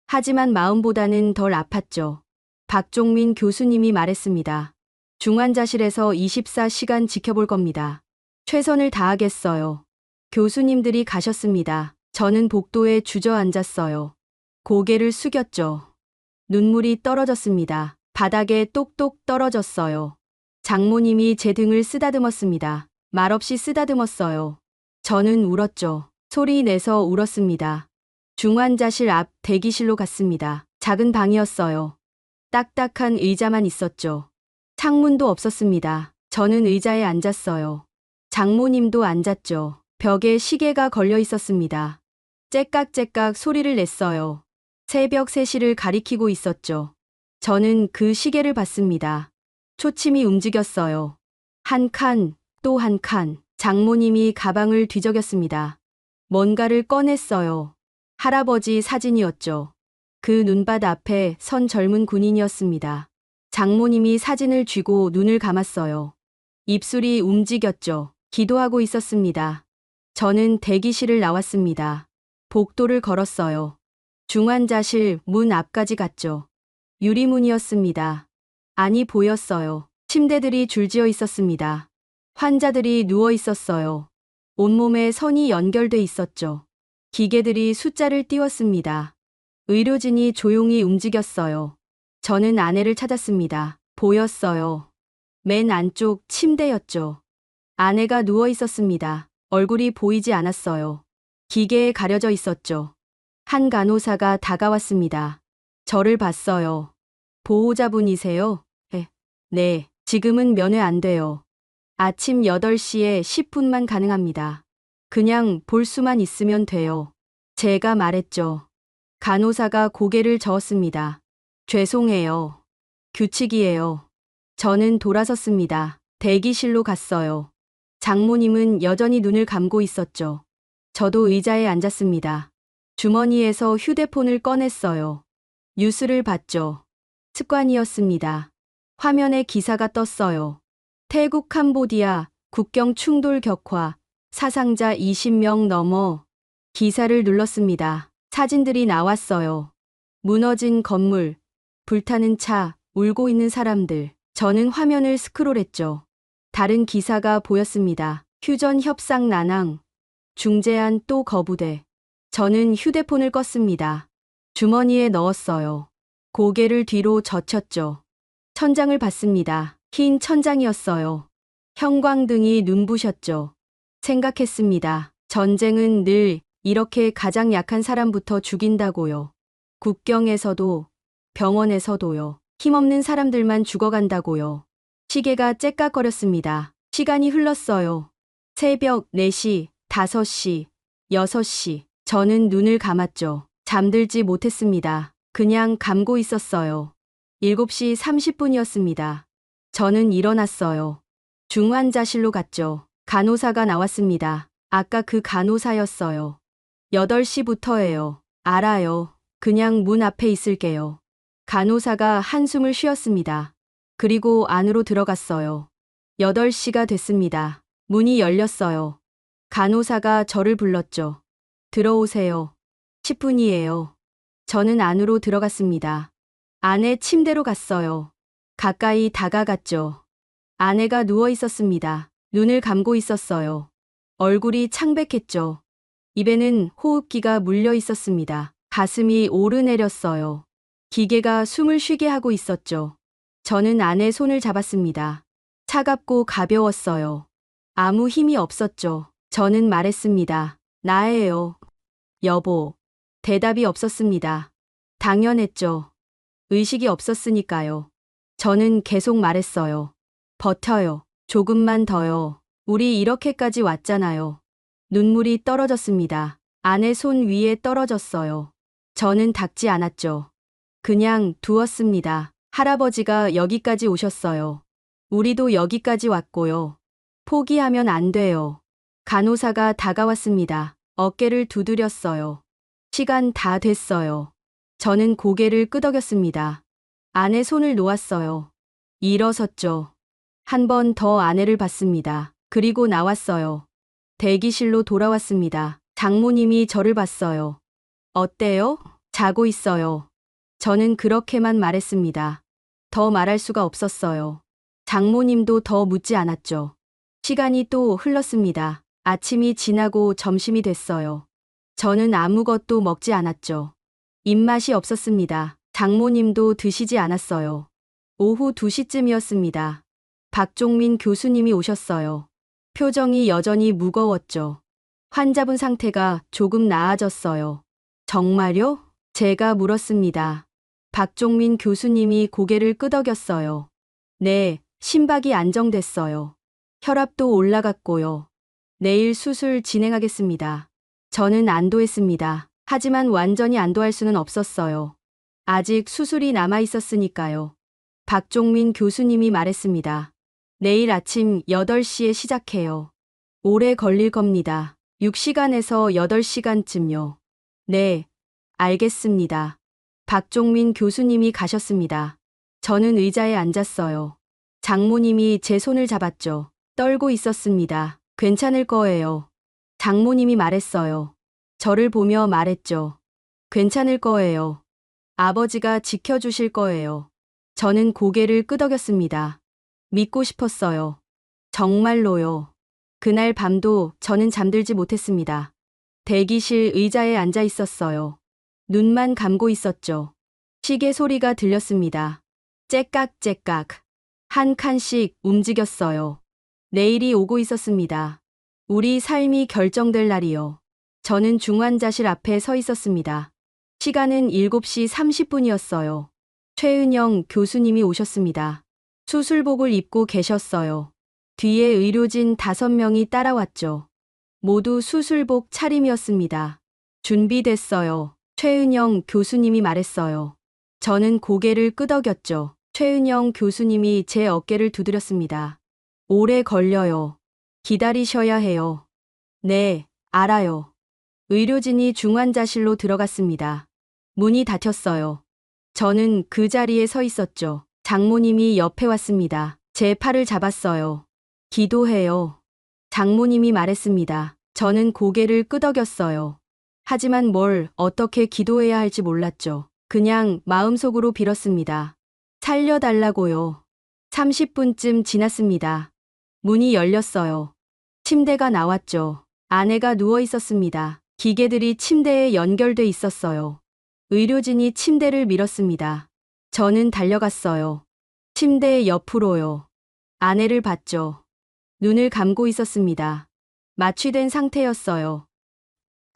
하지만 마음보다는 덜 아팠죠. 박종민 교수님이 말했습니다. 중환자실에서 24시간 지켜볼 겁니다. 최선을 다하겠어요. 교수님들이 가셨습니다. 저는 복도에 주저앉았어요. 고개를 숙였죠. 눈물이 떨어졌습니다. 바닥에 똑똑 떨어졌어요. 장모님이 제 등을 쓰다듬었습니다. 말없이 쓰다듬었어요. 저는 울었죠. 소리 내서 울었습니다. 중환자실 앞 대기실로 갔습니다. 작은 방이었어요. 딱딱한 의자만 있었죠. 창문도 없었습니다. 저는 의자에 앉았어요. 장모님도 앉았죠. 벽에 시계가 걸려 있었습니다. 째깍째깍 소리를 냈어요. 새벽 3시를 가리키고 있었죠. 저는 그 시계를 봤습니다. 초침이 움직였어요. 한 칸, 또 한 칸. 장모님이 가방을 뒤적였습니다. 뭔가를 꺼냈어요. 할아버지 사진이었죠. 그 눈밭 앞에 선 젊은 군인이었습니다. 장모님이 사진을 쥐고 눈을 감았어요. 입술이 움직였죠. 기도하고 있었습니다. 저는 대기실을 나왔습니다. 복도를 걸었어요. 중환자실 문 앞까지 갔죠. 유리문이었습니다. 안이 보였어요. 침대들이 줄지어 있었습니다. 환자들이 누워 있었어요. 온몸에 선이 연결돼 있었죠. 기계들이 숫자를 띄웠습니다. 의료진이 조용히 움직였어요. 저는 아내를 찾았습니다. 보였어요. 맨 안쪽 침대였죠. 아내가 누워 있었습니다. 얼굴이 보이지 않았어요. 기계에 가려져 있었죠. 한 간호사가 다가왔습니다. 저를 봤어요. 보호자분이세요? 네, 지금은 면회 안 돼요. 아침 8시에 10분만 가능합니다. 그냥 볼 수만 있으면 돼요. 제가 말했죠. 간호사가 고개를 저었습니다. 죄송해요. 규칙이에요. 저는 돌아섰습니다. 대기실로 갔어요. 장모님은 여전히 눈을 감고 있었죠. 저도 의자에 앉았습니다. 주머니에서 휴대폰을 꺼냈어요. 뉴스를 봤죠. 습관이었습니다. 화면에 기사가 떴어요. 태국 캄보디아 국경 충돌 격화, 사상자 20명 넘어. 기사를 눌렀습니다. 사진들이 나왔어요. 무너진 건물, 불타는 차, 울고 있는 사람들. 저는 화면을 스크롤했죠. 다른 기사가 보였습니다. 휴전 협상 난항, 중재안 또 거부돼. 저는 휴대폰을 껐습니다. 주머니에 넣었어요. 고개를 뒤로 젖혔죠. 천장을 봤습니다. 흰 천장이었어요. 형광등이 눈부셨죠. 생각했습니다. 전쟁은 늘 이렇게 가장 약한 사람부터 죽인다고요. 국경에서도, 병원에서도요. 힘없는 사람들만 죽어간다고요. 시계가 째깍거렸습니다. 시간이 흘렀어요. 새벽 4시, 5시, 6시. 저는 눈을 감았죠. 잠들지 못했습니다. 그냥 감고 있었어요. 7시 30분이었습니다. 저는 일어났어요. 중환자실로 갔죠. 간호사가 나왔습니다. 아까 그 간호사였어요. 8시부터예요. 알아요. 그냥 문 앞에 있을게요. 간호사가 한숨을 쉬었습니다. 그리고 안으로 들어갔어요. 8시가 됐습니다. 문이 열렸어요. 간호사가 저를 불렀죠. 들어오세요. 10분이에요. 저는 안으로 들어갔습니다. 아내 침대로 갔어요. 가까이 다가갔죠. 아내가 누워 있었습니다. 눈을 감고 있었어요. 얼굴이 창백했죠. 입에는 호흡기가 물려 있었습니다. 가슴이 오르내렸어요. 기계가 숨을 쉬게 하고 있었죠. 저는 아내 손을 잡았습니다. 차갑고 가벼웠어요. 아무 힘이 없었죠. 저는 말했습니다. 나예요. 여보. 대답이 없었습니다. 당연했죠. 의식이 없었으니까요. 저는 계속 말했어요. 버텨요. 조금만 더요. 우리 이렇게까지 왔잖아요. 눈물이 떨어졌습니다. 아내 손 위에 떨어졌어요. 저는 닦지 않았죠. 그냥 두었습니다. 할아버지가 여기까지 오셨어요. 우리도 여기까지 왔고요. 포기하면 안 돼요. 간호사가 다가왔습니다. 어깨를 두드렸어요. 시간 다 됐어요. 저는 고개를 끄덕였습니다. 아내 손을 놓았어요. 일어섰죠. 한 번 더 아내를 봤습니다. 그리고 나왔어요. 대기실로 돌아왔습니다. 장모님이 저를 봤어요. 어때요? 자고 있어요. 저는 그렇게만 말했습니다. 더 말할 수가 없었어요. 장모님도 더 묻지 않았죠. 시간이 또 흘렀습니다. 아침이 지나고 점심이 됐어요. 저는 아무것도 먹지 않았죠. 입맛이 없었습니다. 장모님도 드시지 않았어요. 오후 2시쯤이었습니다. 박종민 교수님이 오셨어요. 표정이 여전히 무거웠죠. 환자분 상태가 조금 나아졌어요. 정말요? 제가 물었습니다. 박종민 교수님이 고개를 끄덕였어요. 네, 심박이 안정됐어요. 혈압도 올라갔고요. 내일 수술 진행하겠습니다. 저는 안도했습니다. 하지만 완전히 안도할 수는 없었어요. 아직 수술이 남아 있었으니까요. 박종민 교수님이 말했습니다. 내일 아침 8시에 시작해요. 오래 걸릴 겁니다. 6시간에서 8시간쯤요. 네, 알겠습니다. 박종민 교수님이 가셨습니다. 저는 의자에 앉았어요. 장모님이 제 손을 잡았죠. 떨고 있었습니다. 괜찮을 거예요. 장모님이 말했어요. 저를 보며 말했죠. 괜찮을 거예요. 아버지가 지켜주실 거예요. 저는 고개를 끄덕였습니다. 믿고 싶었어요. 정말로요. 그날 밤도 저는 잠들지 못했습니다. 대기실 의자에 앉아 있었어요. 눈만 감고 있었죠. 시계 소리가 들렸습니다. 째깍째깍. 한 칸씩 움직였어요. 내일이 오고 있었습니다. 우리 삶이 결정될 날이요. 저는 중환자실 앞에 서 있었습니다. 시간은 7시 30분이었어요. 최은영 교수님이 오셨습니다. 수술복을 입고 계셨어요. 뒤에 의료진 5명이 따라왔죠. 모두 수술복 차림이었습니다. 준비됐어요. 최은영 교수님이 말했어요. 저는 고개를 끄덕였죠. 최은영 교수님이 제 어깨를 두드렸습니다. 오래 걸려요. 기다리셔야 해요. 네, 알아요. 의료진이 중환자실로 들어갔습니다. 문이 닫혔어요. 저는 그 자리에 서 있었죠. 장모님이 옆에 왔습니다. 제 팔을 잡았어요. 기도해요. 장모님이 말했습니다. 저는 고개를 끄덕였어요. 하지만 뭘 어떻게 기도해야 할지 몰랐죠. 그냥 마음속으로 빌었습니다. 살려달라고요. 30분쯤 지났습니다. 문이 열렸어요. 침대가 나왔죠. 아내가 누워 있었습니다. 기계들이 침대에 연결돼 있었어요. 의료진이 침대를 밀었습니다. 저는 달려갔어요. 침대 옆으로요. 아내를 봤죠. 눈을 감고 있었습니다. 마취된 상태였어요.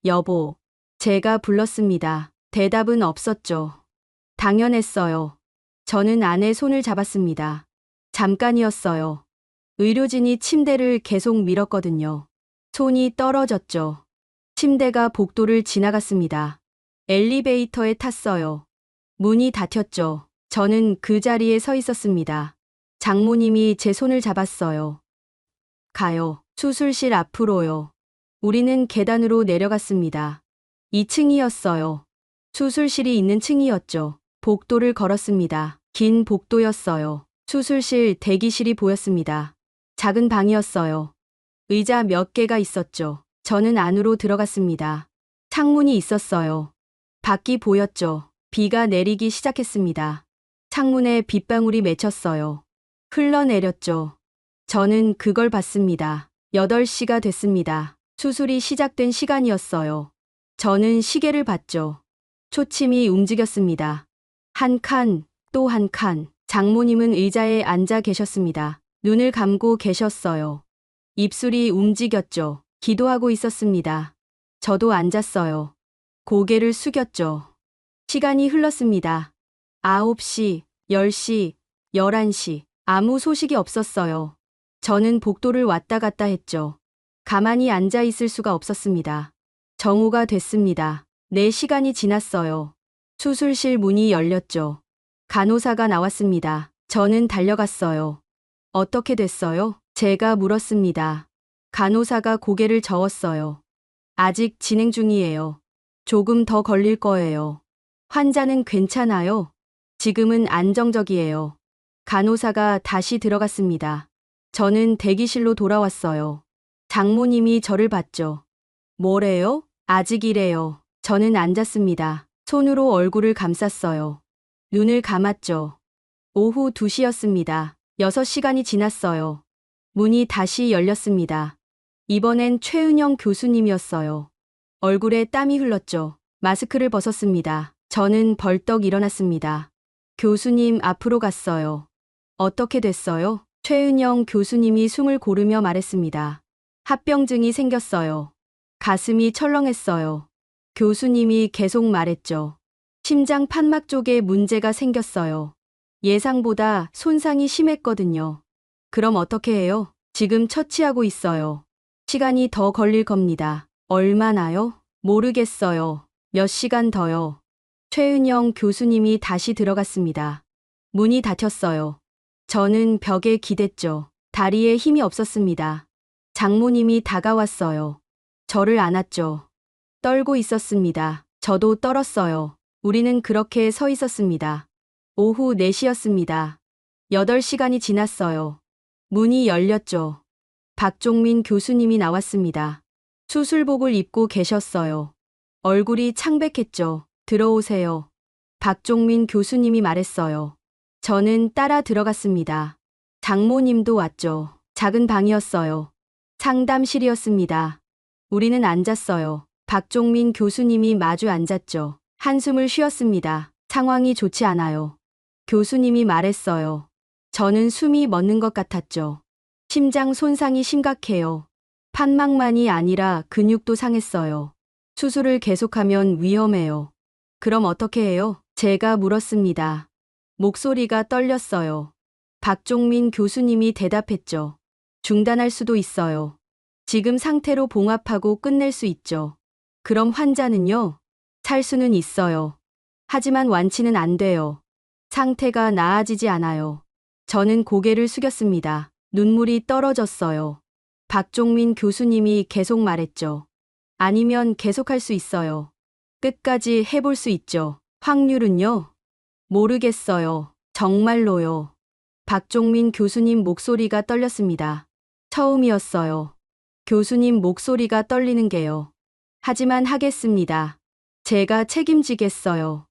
여보, 제가 불렀습니다. 대답은 없었죠. 당연했어요. 저는 아내 손을 잡았습니다. 잠깐이었어요. 의료진이 침대를 계속 밀었거든요. 손이 떨어졌죠. 침대가 복도를 지나갔습니다. 엘리베이터에 탔어요. 문이 닫혔죠. 저는 그 자리에 서 있었습니다. 장모님이 제 손을 잡았어요. 가요. 수술실 앞으로요. 우리는 계단으로 내려갔습니다. 2층이었어요. 수술실이 있는 층이었죠. 복도를 걸었습니다. 긴 복도였어요. 수술실 대기실이 보였습니다. 작은 방이었어요. 의자 몇 개가 있었죠. 저는 안으로 들어갔습니다. 창문이 있었어요. 밖이 보였죠. 비가 내리기 시작했습니다. 창문에 빗방울이 맺혔어요. 흘러내렸죠. 저는 그걸 봤습니다. 8시가 됐습니다. 수술이 시작된 시간이었어요. 저는 시계를 봤죠. 초침이 움직였습니다. 한 칸, 또 한 칸. 장모님은 의자에 앉아 계셨습니다. 눈을 감고 계셨어요. 입술이 움직였죠. 기도하고 있었습니다. 저도 앉았어요. 고개를 숙였죠. 시간이 흘렀습니다. 9시, 10시, 11시. 아무 소식이 없었어요. 저는 복도를 왔다 갔다 했죠. 가만히 앉아 있을 수가 없었습니다. 정오가 됐습니다. 4시간이 지났어요. 수술실 문이 열렸죠. 간호사가 나왔습니다. 저는 달려갔어요. 어떻게 됐어요? 제가 물었습니다. 간호사가 고개를 저었어요. 아직 진행 중이에요. 조금 더 걸릴 거예요. 환자는 괜찮아요. 지금은 안정적이에요. 간호사가 다시 들어갔습니다. 저는 대기실로 돌아왔어요. 장모님이 저를 봤죠. 뭐래요? 아직이래요. 저는 앉았습니다. 손으로 얼굴을 감쌌어요. 눈을 감았죠. 오후 2시였습니다. 6시간이 지났어요. 문이 다시 열렸습니다. 이번엔 최은영 교수님이었어요. 얼굴에 땀이 흘렀죠. 마스크를 벗었습니다. 저는 벌떡 일어났습니다. 교수님 앞으로 갔어요. 어떻게 됐어요? 최은영 교수님이 숨을 고르며 말했습니다. 합병증이 생겼어요. 가슴이 철렁했어요. 교수님이 계속 말했죠. 심장 판막 쪽에 문제가 생겼어요. 예상보다 손상이 심했거든요. 그럼 어떻게 해요? 지금 처치하고 있어요. 시간이 더 걸릴 겁니다. 얼마나요? 모르겠어요. 몇 시간 더요. 최은영 교수님이 다시 들어갔습니다. 문이 닫혔어요. 저는 벽에 기댔죠. 다리에 힘이 없었습니다. 장모님이 다가왔어요. 저를 안았죠. 떨고 있었습니다. 저도 떨었어요. 우리는 그렇게 서 있었습니다. 오후 4시였습니다. 8시간이 지났어요. 문이 열렸죠. 박종민 교수님이 나왔습니다. 수술복을 입고 계셨어요. 얼굴이 창백했죠. 들어오세요. 박종민 교수님이 말했어요. 저는 따라 들어갔습니다. 장모님도 왔죠. 작은 방이었어요. 상담실이었습니다. 우리는 앉았어요. 박종민 교수님이 마주 앉았죠. 한숨을 쉬었습니다. 상황이 좋지 않아요. 교수님이 말했어요. 저는 숨이 멎는 것 같았죠. 심장 손상이 심각해요. 판막만이 아니라 근육도 상했어요. 수술을 계속하면 위험해요. 그럼 어떻게 해요? 제가 물었습니다. 목소리가 떨렸어요. 박종민 교수님이 대답했죠. 중단할 수도 있어요. 지금 상태로 봉합하고 끝낼 수 있죠. 그럼 환자는요? 살 수는 있어요. 하지만 완치는 안 돼요. 상태가 나아지지 않아요. 저는 고개를 숙였습니다. 눈물이 떨어졌어요. 박종민 교수님이 계속 말했죠. 아니면 계속할 수 있어요. 끝까지 해볼 수 있죠. 확률은요? 모르겠어요. 정말로요. 박종민 교수님 목소리가 떨렸습니다. 처음이었어요. 교수님 목소리가 떨리는 게요. 하지만 하겠습니다. 제가 책임지겠어요.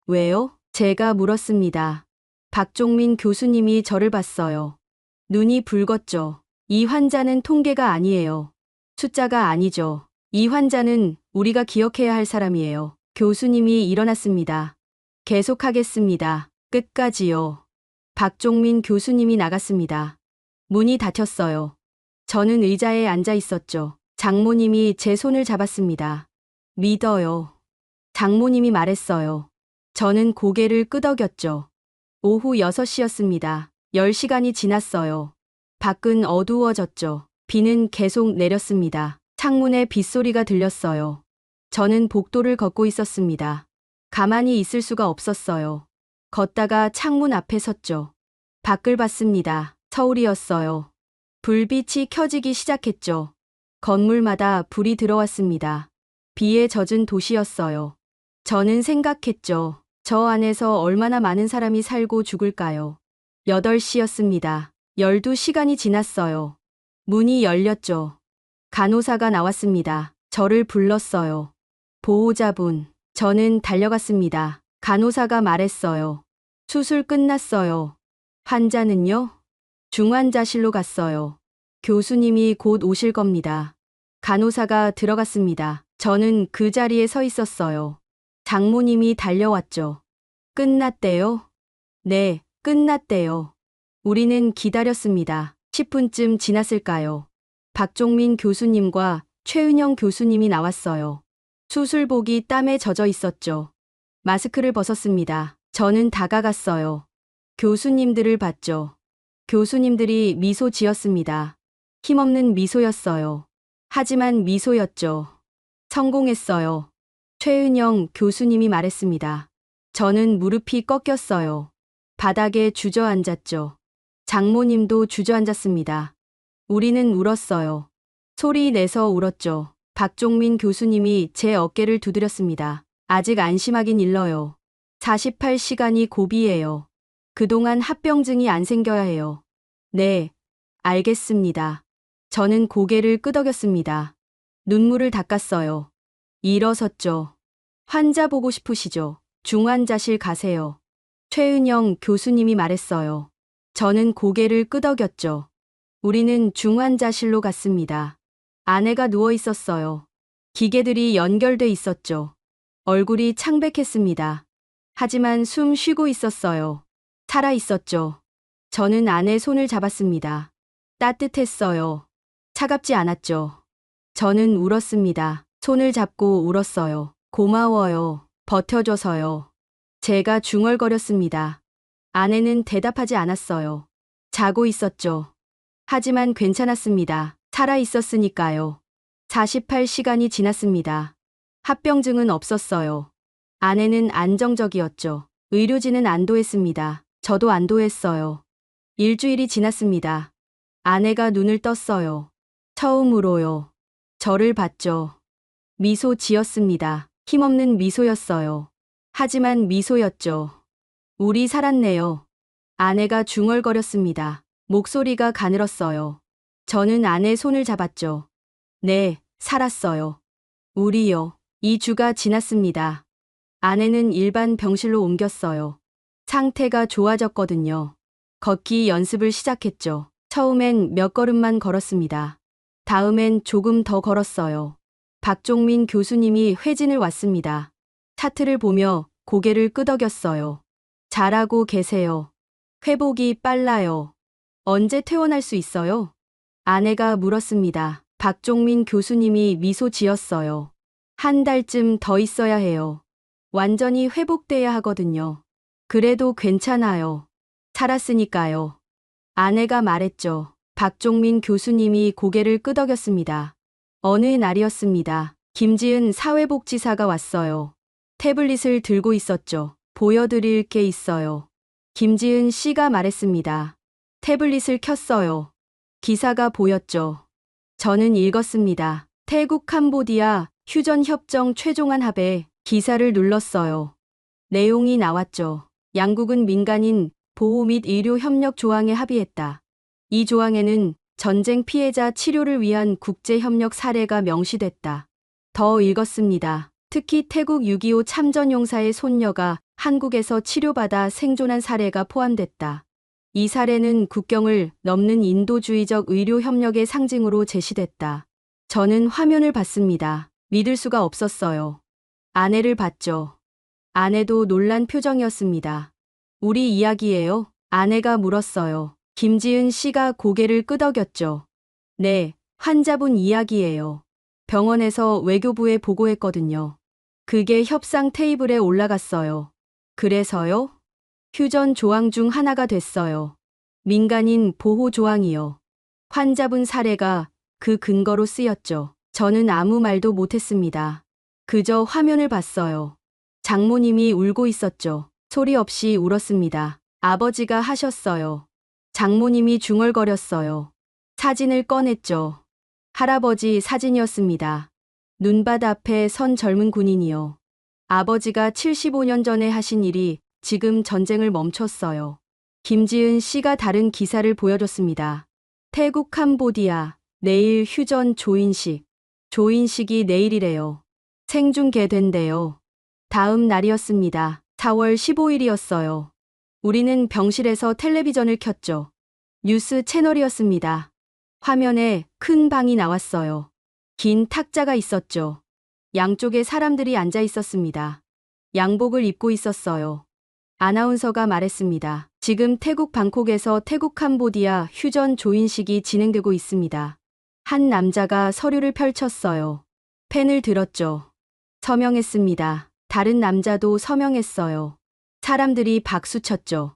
왜요? 제가 물었습니다. 박종민 교수님이 저를 봤어요. 눈이 붉었죠. 이 환자는 통계가 아니에요. 숫자가 아니죠. 이 환자는 우리가 기억해야 할 사람이에요. 교수님이 일어났습니다. 계속하겠습니다. 끝까지요. 박종민 교수님이 나갔습니다. 문이 닫혔어요. 저는 의자에 앉아 있었죠. 장모님이 제 손을 잡았습니다. 믿어요. 장모님이 말했어요. 저는 고개를 끄덕였죠. 오후 6시였습니다. 10시간이 지났어요. 밖은 어두워졌죠. 비는 계속 내렸습니다. 창문에 빗소리가 들렸어요. 저는 복도를 걷고 있었습니다. 가만히 있을 수가 없었어요. 걷다가 창문 앞에 섰죠. 밖을 봤습니다. 서울이었어요. 불빛이 켜지기 시작했죠. 건물마다 불이 들어왔습니다. 비에 젖은 도시였어요. 저는 생각했죠. 저 안에서 얼마나 많은 사람이 살고 죽을까요? 8시였습니다. 12시간이 지났어요. 문이 열렸죠. 간호사가 나왔습니다. 저를 불렀어요. 보호자분. 저는 달려갔습니다. 간호사가 말했어요. 수술 끝났어요. 환자는요? 중환자실로 갔어요. 교수님이 곧 오실 겁니다. 간호사가 들어갔습니다. 저는 그 자리에 서 있었어요. 장모님이 달려왔죠. 끝났대요? 네, 끝났대요. 우리는 기다렸습니다. 10분쯤 지났을까요? 박종민 교수님과 최은영 교수님이 나왔어요. 수술복이 땀에 젖어 있었죠. 마스크를 벗었습니다. 저는 다가갔어요. 교수님들을 봤죠. 교수님들이 미소 지었습니다. 힘없는 미소였어요. 하지만 미소였죠. 성공했어요. 최은영 교수님이 말했습니다. 저는 무릎이 꺾였어요. 바닥에 주저앉았죠. 장모님도 주저앉았습니다. 우리는 울었어요. 소리 내서 울었죠. 박종민 교수님이 제 어깨를 두드렸습니다. 아직 안심하긴 일러요. 48시간이 고비예요. 그동안 합병증이 안 생겨야 해요. 네, 알겠습니다. 저는 고개를 끄덕였습니다. 눈물을 닦았어요. 일어섰죠. 환자 보고 싶으시죠? 중환자실 가세요. 최은영 교수님이 말했어요. 저는 고개를 끄덕였죠. 우리는 중환자실로 갔습니다. 아내가 누워 있었어요. 기계들이 연결돼 있었죠. 얼굴이 창백했습니다. 하지만 숨 쉬고 있었어요. 살아 있었죠. 저는 아내 손을 잡았습니다. 따뜻했어요. 차갑지 않았죠. 저는 울었습니다. 손을 잡고 울었어요. 고마워요. 버텨줘서요. 제가 중얼거렸습니다. 아내는 대답하지 않았어요. 자고 있었죠. 하지만 괜찮았습니다. 살아 있었으니까요. 48시간이 지났습니다. 합병증은 없었어요. 아내는 안정적이었죠. 의료진은 안도했습니다. 저도 안도했어요. 일주일이 지났습니다. 아내가 눈을 떴어요. 처음으로요. 저를 봤죠. 미소 지었습니다. 힘없는 미소였어요. 하지만 미소였죠. 우리 살았네요. 아내가 중얼거렸습니다. 목소리가 가늘었어요. 저는 아내 손을 잡았죠. 네, 살았어요. 우리요. 2주가 지났습니다. 아내는 일반 병실로 옮겼어요. 상태가 좋아졌거든요. 걷기 연습을 시작했죠. 처음엔 몇 걸음만 걸었습니다. 다음엔 조금 더 걸었어요. 박종민 교수님이 회진을 왔습니다. 차트를 보며 고개를 끄덕였어요. 잘하고 계세요. 회복이 빨라요. 언제 퇴원할 수 있어요? 아내가 물었습니다. 박종민 교수님이 미소 지었어요. 한 달쯤 더 있어야 해요. 완전히 회복돼야 하거든요. 그래도 괜찮아요. 살았으니까요. 아내가 말했죠. 박종민 교수님이 고개를 끄덕였습니다. 어느 날이었습니다. 김지은 사회복지사가 왔어요. 태블릿을 들고 있었죠. 보여드릴 게 있어요. 김지은 씨가 말했습니다. 태블릿을 켰어요. 기사가 보였죠. 저는 읽었습니다. 태국 캄보디아 휴전 협정 최종안 합의 기사를 눌렀어요. 내용이 나왔죠. 양국은 민간인 보호 및 의료 협력 조항에 합의했다. 이 조항에는 전쟁 피해자 치료를 위한 국제 협력 사례가 명시됐다. 더 읽었습니다. 특히 태국 6.25 참전용사의 손녀가 한국에서 치료받아 생존한 사례가 포함됐다. 이 사례는 국경을 넘는 인도주의적 의료 협력의 상징으로 제시됐다. 저는 화면을 봤습니다. 믿을 수가 없었어요. 아내를 봤죠. 아내도 놀란 표정이었습니다. 우리 이야기예요? 아내가 물었어요. 김지은 씨가 고개를 끄덕였죠. 네, 환자분 이야기예요. 병원에서 외교부에 보고했거든요. 그게 협상 테이블에 올라갔어요. 그래서요? 휴전 조항 중 하나가 됐어요. 민간인 보호 조항이요. 환자분 사례가 그 근거로 쓰였죠. 저는 아무 말도 못했습니다. 그저 화면을 봤어요. 장모님이 울고 있었죠. 소리 없이 울었습니다. 아버지가 하셨어요. 장모님이 중얼거렸어요. 사진을 꺼냈죠. 할아버지 사진이었습니다. 눈밭 앞에 선 젊은 군인이요. 아버지가 75년 전에 하신 일이 지금 전쟁을 멈췄어요. 김지은 씨가 다른 기사를 보여줬습니다. 태국 캄보디아, 내일 휴전 조인식. 조인식이 내일이래요. 생중계된대요. 다음 날이었습니다. 4월 15일이었어요. 우리는 병실에서 텔레비전을 켰죠. 뉴스 채널이었습니다. 화면에 큰 방이 나왔어요. 긴 탁자가 있었죠. 양쪽에 사람들이 앉아 있었습니다. 양복을 입고 있었어요. 아나운서가 말했습니다. 지금 태국 방콕에서 태국 캄보디아 휴전 조인식이 진행되고 있습니다. 한 남자가 서류를 펼쳤어요. 펜을 들었죠. 서명했습니다. 다른 남자도 서명했어요. 사람들이 박수쳤죠.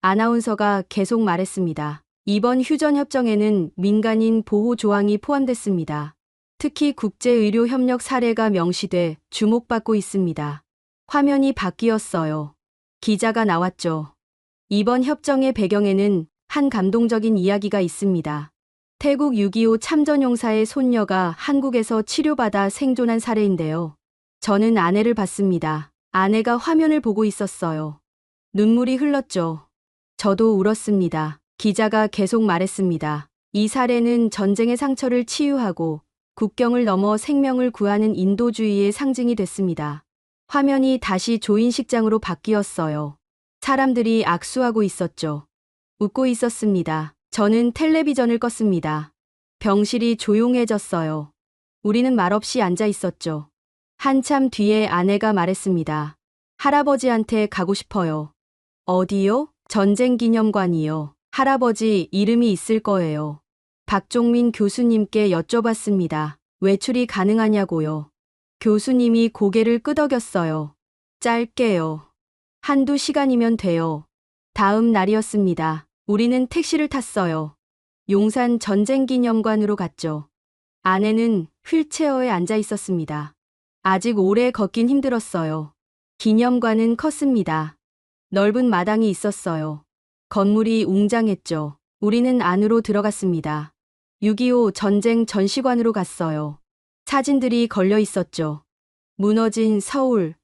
아나운서가 계속 말했습니다. 이번 휴전 협정에는 민간인 보호 조항이 포함됐습니다. 특히 국제의료 협력 사례가 명시돼 주목받고 있습니다. 화면이 바뀌었어요. 기자가 나왔죠. 이번 협정의 배경에는 한 감동적인 이야기가 있습니다. 태국 6.25 참전용사의 손녀가 한국에서 치료받아 생존한 사례인데요. 저는 아내를 봤습니다. 아내가 화면을 보고 있었어요. 눈물이 흘렀죠. 저도 울었습니다. 기자가 계속 말했습니다. 이 사례는 전쟁의 상처를 치유하고 국경을 넘어 생명을 구하는 인도주의의 상징이 됐습니다. 화면이 다시 조인식장으로 바뀌었어요. 사람들이 악수하고 있었죠. 웃고 있었습니다. 저는 텔레비전을 껐습니다. 병실이 조용해졌어요. 우리는 말없이 앉아 있었죠. 한참 뒤에 아내가 말했습니다. 할아버지한테 가고 싶어요. 어디요? 전쟁기념관이요. 할아버지 이름이 있을 거예요. 박종민 교수님께 여쭤봤습니다. 외출이 가능하냐고요. 교수님이 고개를 끄덕였어요. 짧게요. 한두 시간이면 돼요. 다음 날이었습니다. 우리는 택시를 탔어요. 용산 전쟁기념관으로 갔죠. 아내는 휠체어에 앉아 있었습니다. 아직 오래 걷긴 힘들었어요. 기념관은 컸습니다. 넓은 마당이 있었어요. 건물이 웅장했죠. 우리는 안으로 들어갔습니다. 6.25 전쟁 전시관으로 갔어요. 사진들이 걸려 있었죠. 무너진 서울,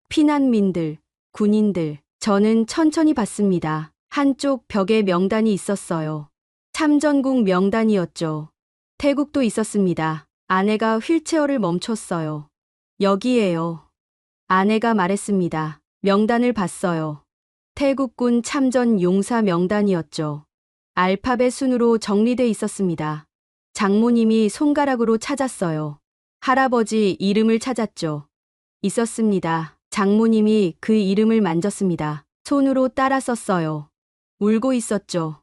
피난민들, 군인들. 저는 천천히 봤습니다. 한쪽 벽에 명단이 있었어요. 참전국 명단이었죠. 태국도 있었습니다. 아내가 휠체어를 멈췄어요. 여기에요. 아내가 말했습니다. 명단을 봤어요. 태국군 참전 용사 명단이었죠. 알파벳 순으로 정리돼 있었습니다. 장모님이 손가락으로 찾았어요. 할아버지 이름을 찾았죠. 있었습니다. 장모님이 그 이름을 만졌습니다. 손으로 따라 썼어요. 울고 있었죠.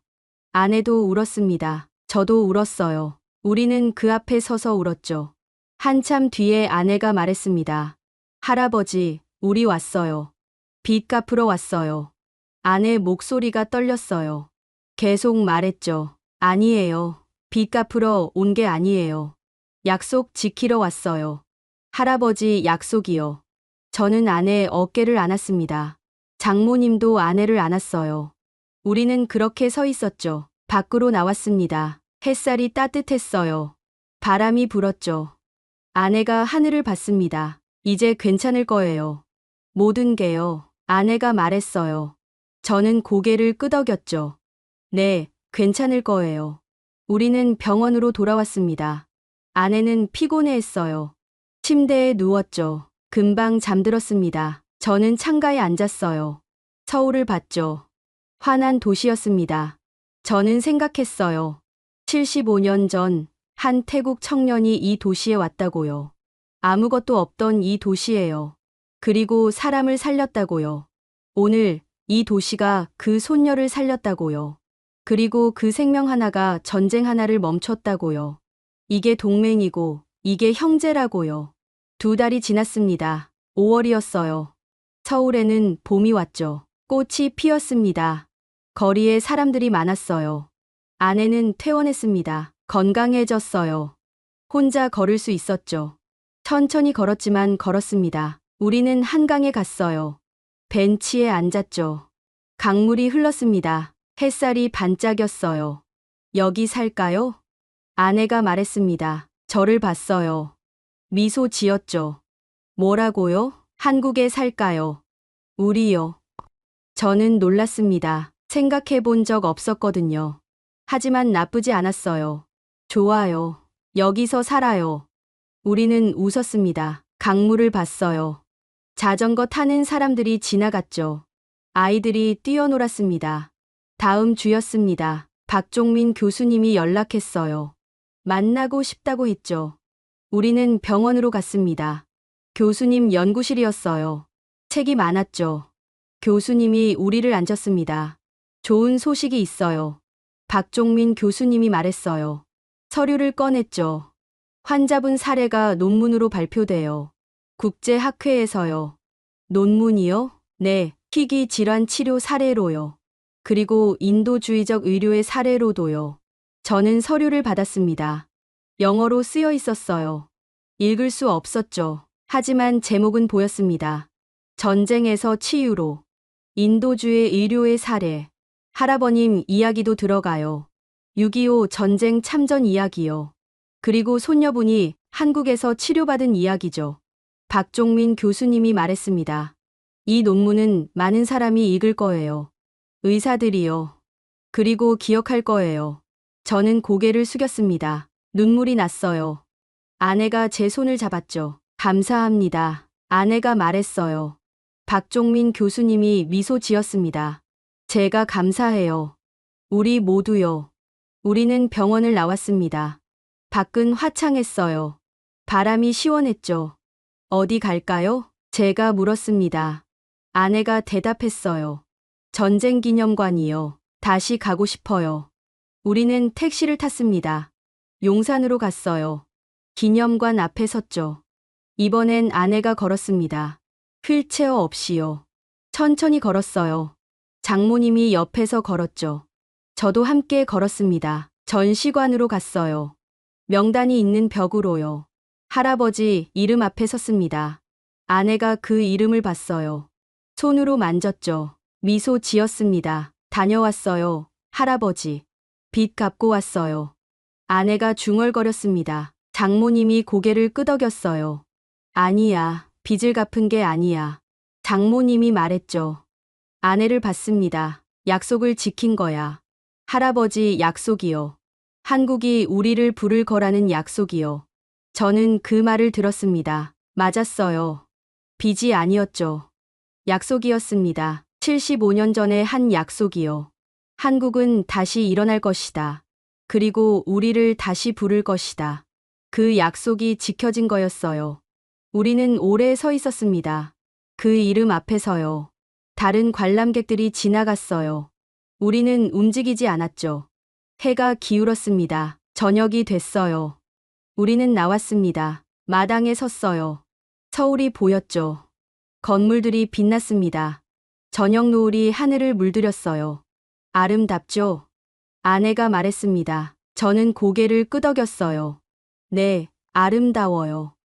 아내도 울었습니다. 저도 울었어요. 우리는 그 앞에 서서 울었죠. 한참 뒤에 아내가 말했습니다. 할아버지, 우리 왔어요. 빚 갚으러 왔어요. 아내 목소리가 떨렸어요. 계속 말했죠. 아니에요. 빚 갚으러 온 게 아니에요. 약속 지키러 왔어요. 할아버지 약속이요. 저는 아내 어깨를 안았습니다. 장모님도 아내를 안았어요. 우리는 그렇게 서 있었죠. 밖으로 나왔습니다. 햇살이 따뜻했어요. 바람이 불었죠. 아내가 하늘을 봤습니다. 이제 괜찮을 거예요. 모든 게요. 아내가 말했어요. 저는 고개를 끄덕였죠. 네, 괜찮을 거예요. 우리는 병원으로 돌아왔습니다. 아내는 피곤해했어요. 침대에 누웠죠. 금방 잠들었습니다. 저는 창가에 앉았어요. 서울을 봤죠. 환한 도시였습니다. 저는 생각했어요. 75년 전 한 태국 청년이 이 도시에 왔다고요. 아무것도 없던 이 도시에요. 그리고 사람을 살렸다고요. 오늘 이 도시가 그 손녀를 살렸다고요. 그리고 그 생명 하나가 전쟁 하나를 멈췄다고요. 이게 동맹이고 이게 형제라고요. 2달이 지났습니다. 5월이었어요. 서울에는 봄이 왔죠. 꽃이 피었습니다. 거리에 사람들이 많았어요. 아내는 퇴원했습니다. 건강해졌어요. 혼자 걸을 수 있었죠. 천천히 걸었지만 걸었습니다. 우리는 한강에 갔어요. 벤치에 앉았죠. 강물이 흘렀습니다. 햇살이 반짝였어요. 여기 살까요? 아내가 말했습니다. 저를 봤어요. 미소 지었죠. 뭐라고요? 한국에 살까요? 우리요. 저는 놀랐습니다. 생각해 본 적 없었거든요. 하지만 나쁘지 않았어요. 좋아요. 여기서 살아요. 우리는 웃었습니다. 강물을 봤어요. 자전거 타는 사람들이 지나갔죠. 아이들이 뛰어놀았습니다. 다음 주였습니다. 박종민 교수님이 연락했어요. 만나고 싶다고 했죠. 우리는 병원으로 갔습니다. 교수님 연구실이었어요. 책이 많았죠. 교수님이 우리를 앉혔습니다. 좋은 소식이 있어요. 박종민 교수님이 말했어요. 서류를 꺼냈죠. 환자분 사례가 논문으로 발표돼요. 국제학회에서요. 논문이요? 네, 희귀 질환 치료 사례로요. 그리고 인도주의적 의료의 사례로도요. 저는 서류를 받았습니다. 영어로 쓰여 있었어요. 읽을 수 없었죠. 하지만 제목은 보였습니다. 전쟁에서 치유로. 인도주의 의료의 사례. 할아버님 이야기도 들어가요. 6.25 전쟁 참전 이야기요. 그리고 손녀분이 한국에서 치료받은 이야기죠. 박종민 교수님이 말했습니다. 이 논문은 많은 사람이 읽을 거예요. 의사들이요. 그리고 기억할 거예요. 저는 고개를 숙였습니다. 눈물이 났어요. 아내가 제 손을 잡았죠. 감사합니다. 아내가 말했어요. 박종민 교수님이 미소 지었습니다. 제가 감사해요. 우리 모두요. 우리는 병원을 나왔습니다. 밖은 화창했어요. 바람이 시원했죠. 어디 갈까요? 제가 물었습니다. 아내가 대답했어요. 전쟁 기념관이요. 다시 가고 싶어요. 우리는 택시를 탔습니다. 용산으로 갔어요. 기념관 앞에 섰죠. 이번엔 아내가 걸었습니다. 휠체어 없이요. 천천히 걸었어요. 장모님이 옆에서 걸었죠. 저도 함께 걸었습니다. 전시관으로 갔어요. 명단이 있는 벽으로요. 할아버지 이름 앞에 섰습니다. 아내가 그 이름을 봤어요. 손으로 만졌죠. 미소 지었습니다. 다녀왔어요. 할아버지. 빚 갚고 왔어요. 아내가 중얼거렸습니다. 장모님이 고개를 끄덕였어요. 아니야. 빚을 갚은 게 아니야. 장모님이 말했죠. 아내를 봤습니다. 약속을 지킨 거야. 할아버지 약속이요. 한국이 우리를 부를 거라는 약속이요. 저는 그 말을 들었습니다. 맞았어요. 빚이 아니었죠. 약속이었습니다. 75년 전에 한 약속이요. 한국은 다시 일어날 것이다. 그리고 우리를 다시 부를 것이다. 그 약속이 지켜진 거였어요. 우리는 오래 서 있었습니다. 그 이름 앞에서요. 다른 관람객들이 지나갔어요. 우리는 움직이지 않았죠. 해가 기울었습니다. 저녁이 됐어요. 우리는 나왔습니다. 마당에 섰어요. 서울이 보였죠. 건물들이 빛났습니다. 저녁 노을이 하늘을 물들였어요. 아름답죠? 아내가 말했습니다. 저는 고개를 끄덕였어요. 네, 아름다워요.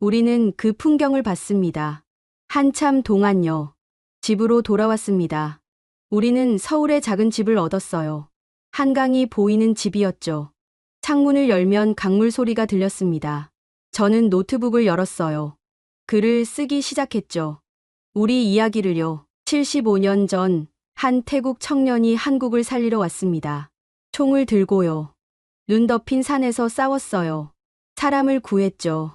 우리는 그 풍경을 봤습니다. 한참 동안요. 집으로 돌아왔습니다. 우리는 서울의 작은 집을 얻었어요. 한강이 보이는 집이었죠. 창문을 열면 강물 소리가 들렸습니다. 저는 노트북을 열었어요. 글을 쓰기 시작했죠. 우리 이야기를요. 75년 전 한 태국 청년이 한국을 살리러 왔습니다. 총을 들고요. 눈 덮인 산에서 싸웠어요. 사람을 구했죠.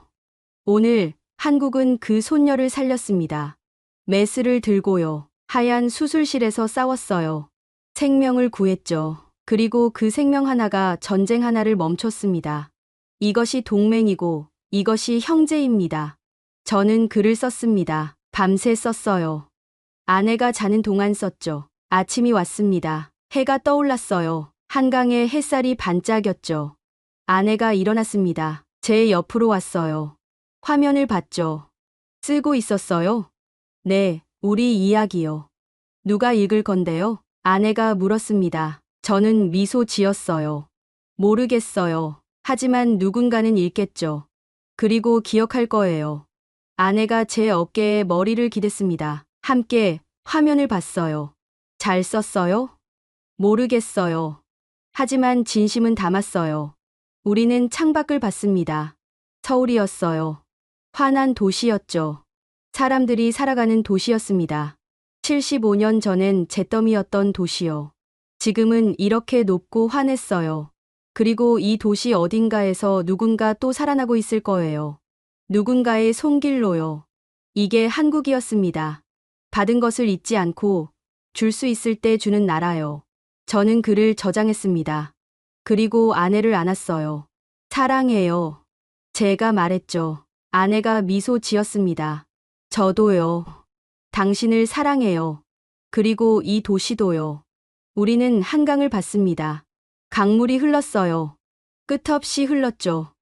오늘 한국은 그 손녀를 살렸습니다. 메스를 들고요. 하얀 수술실에서 싸웠어요. 생명을 구했죠. 그리고 그 생명 하나가 전쟁 하나를 멈췄습니다. 이것이 동맹이고 이것이 형제입니다. 저는 글을 썼습니다. 밤새 썼어요. 아내가 자는 동안 썼죠. 아침이 왔습니다. 해가 떠올랐어요. 한강에 햇살이 반짝였죠. 아내가 일어났습니다. 제 옆으로 왔어요. 화면을 봤죠. 쓰고 있었어요? 네, 우리 이야기요. 누가 읽을 건데요? 아내가 물었습니다. 저는 미소 지었어요. 모르겠어요. 하지만 누군가는 읽겠죠. 그리고 기억할 거예요. 아내가 제 어깨에 머리를 기댔습니다. 함께 화면을 봤어요. 잘 썼어요? 모르겠어요. 하지만 진심은 담았어요. 우리는 창밖을 봤습니다. 서울이었어요. 환한 도시였죠. 사람들이 살아가는 도시였습니다. 75년 전엔 잿더미였던 도시요. 지금은 이렇게 높고 환했어요. 그리고 이 도시 어딘가에서 누군가 또 살아나고 있을 거예요. 누군가의 손길로요. 이게 한국이었습니다. 받은 것을 잊지 않고 줄 수 있을 때 주는 나라요. 저는 글을 저장했습니다. 그리고 아내를 안았어요. 사랑해요. 제가 말했죠. 아내가 미소 지었습니다. 저도요. 당신을 사랑해요. 그리고 이 도시도요. 우리는 한강을 봤습니다. 강물이 흘렀어요. 끝없이 흘렀죠.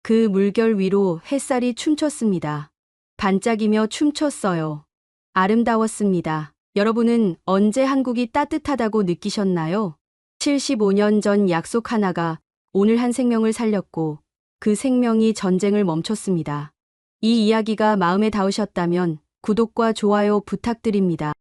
그 물결 위로 햇살이 춤췄습니다. 반짝이며 춤췄어요. 아름다웠습니다. 여러분은 언제 한국이 따뜻하다고 느끼셨나요? 75년 전 약속 하나가 오늘 한 생명을 살렸고 그 생명이 전쟁을 멈췄습니다. 이 이야기가 마음에 닿으셨다면 구독과 좋아요 부탁드립니다.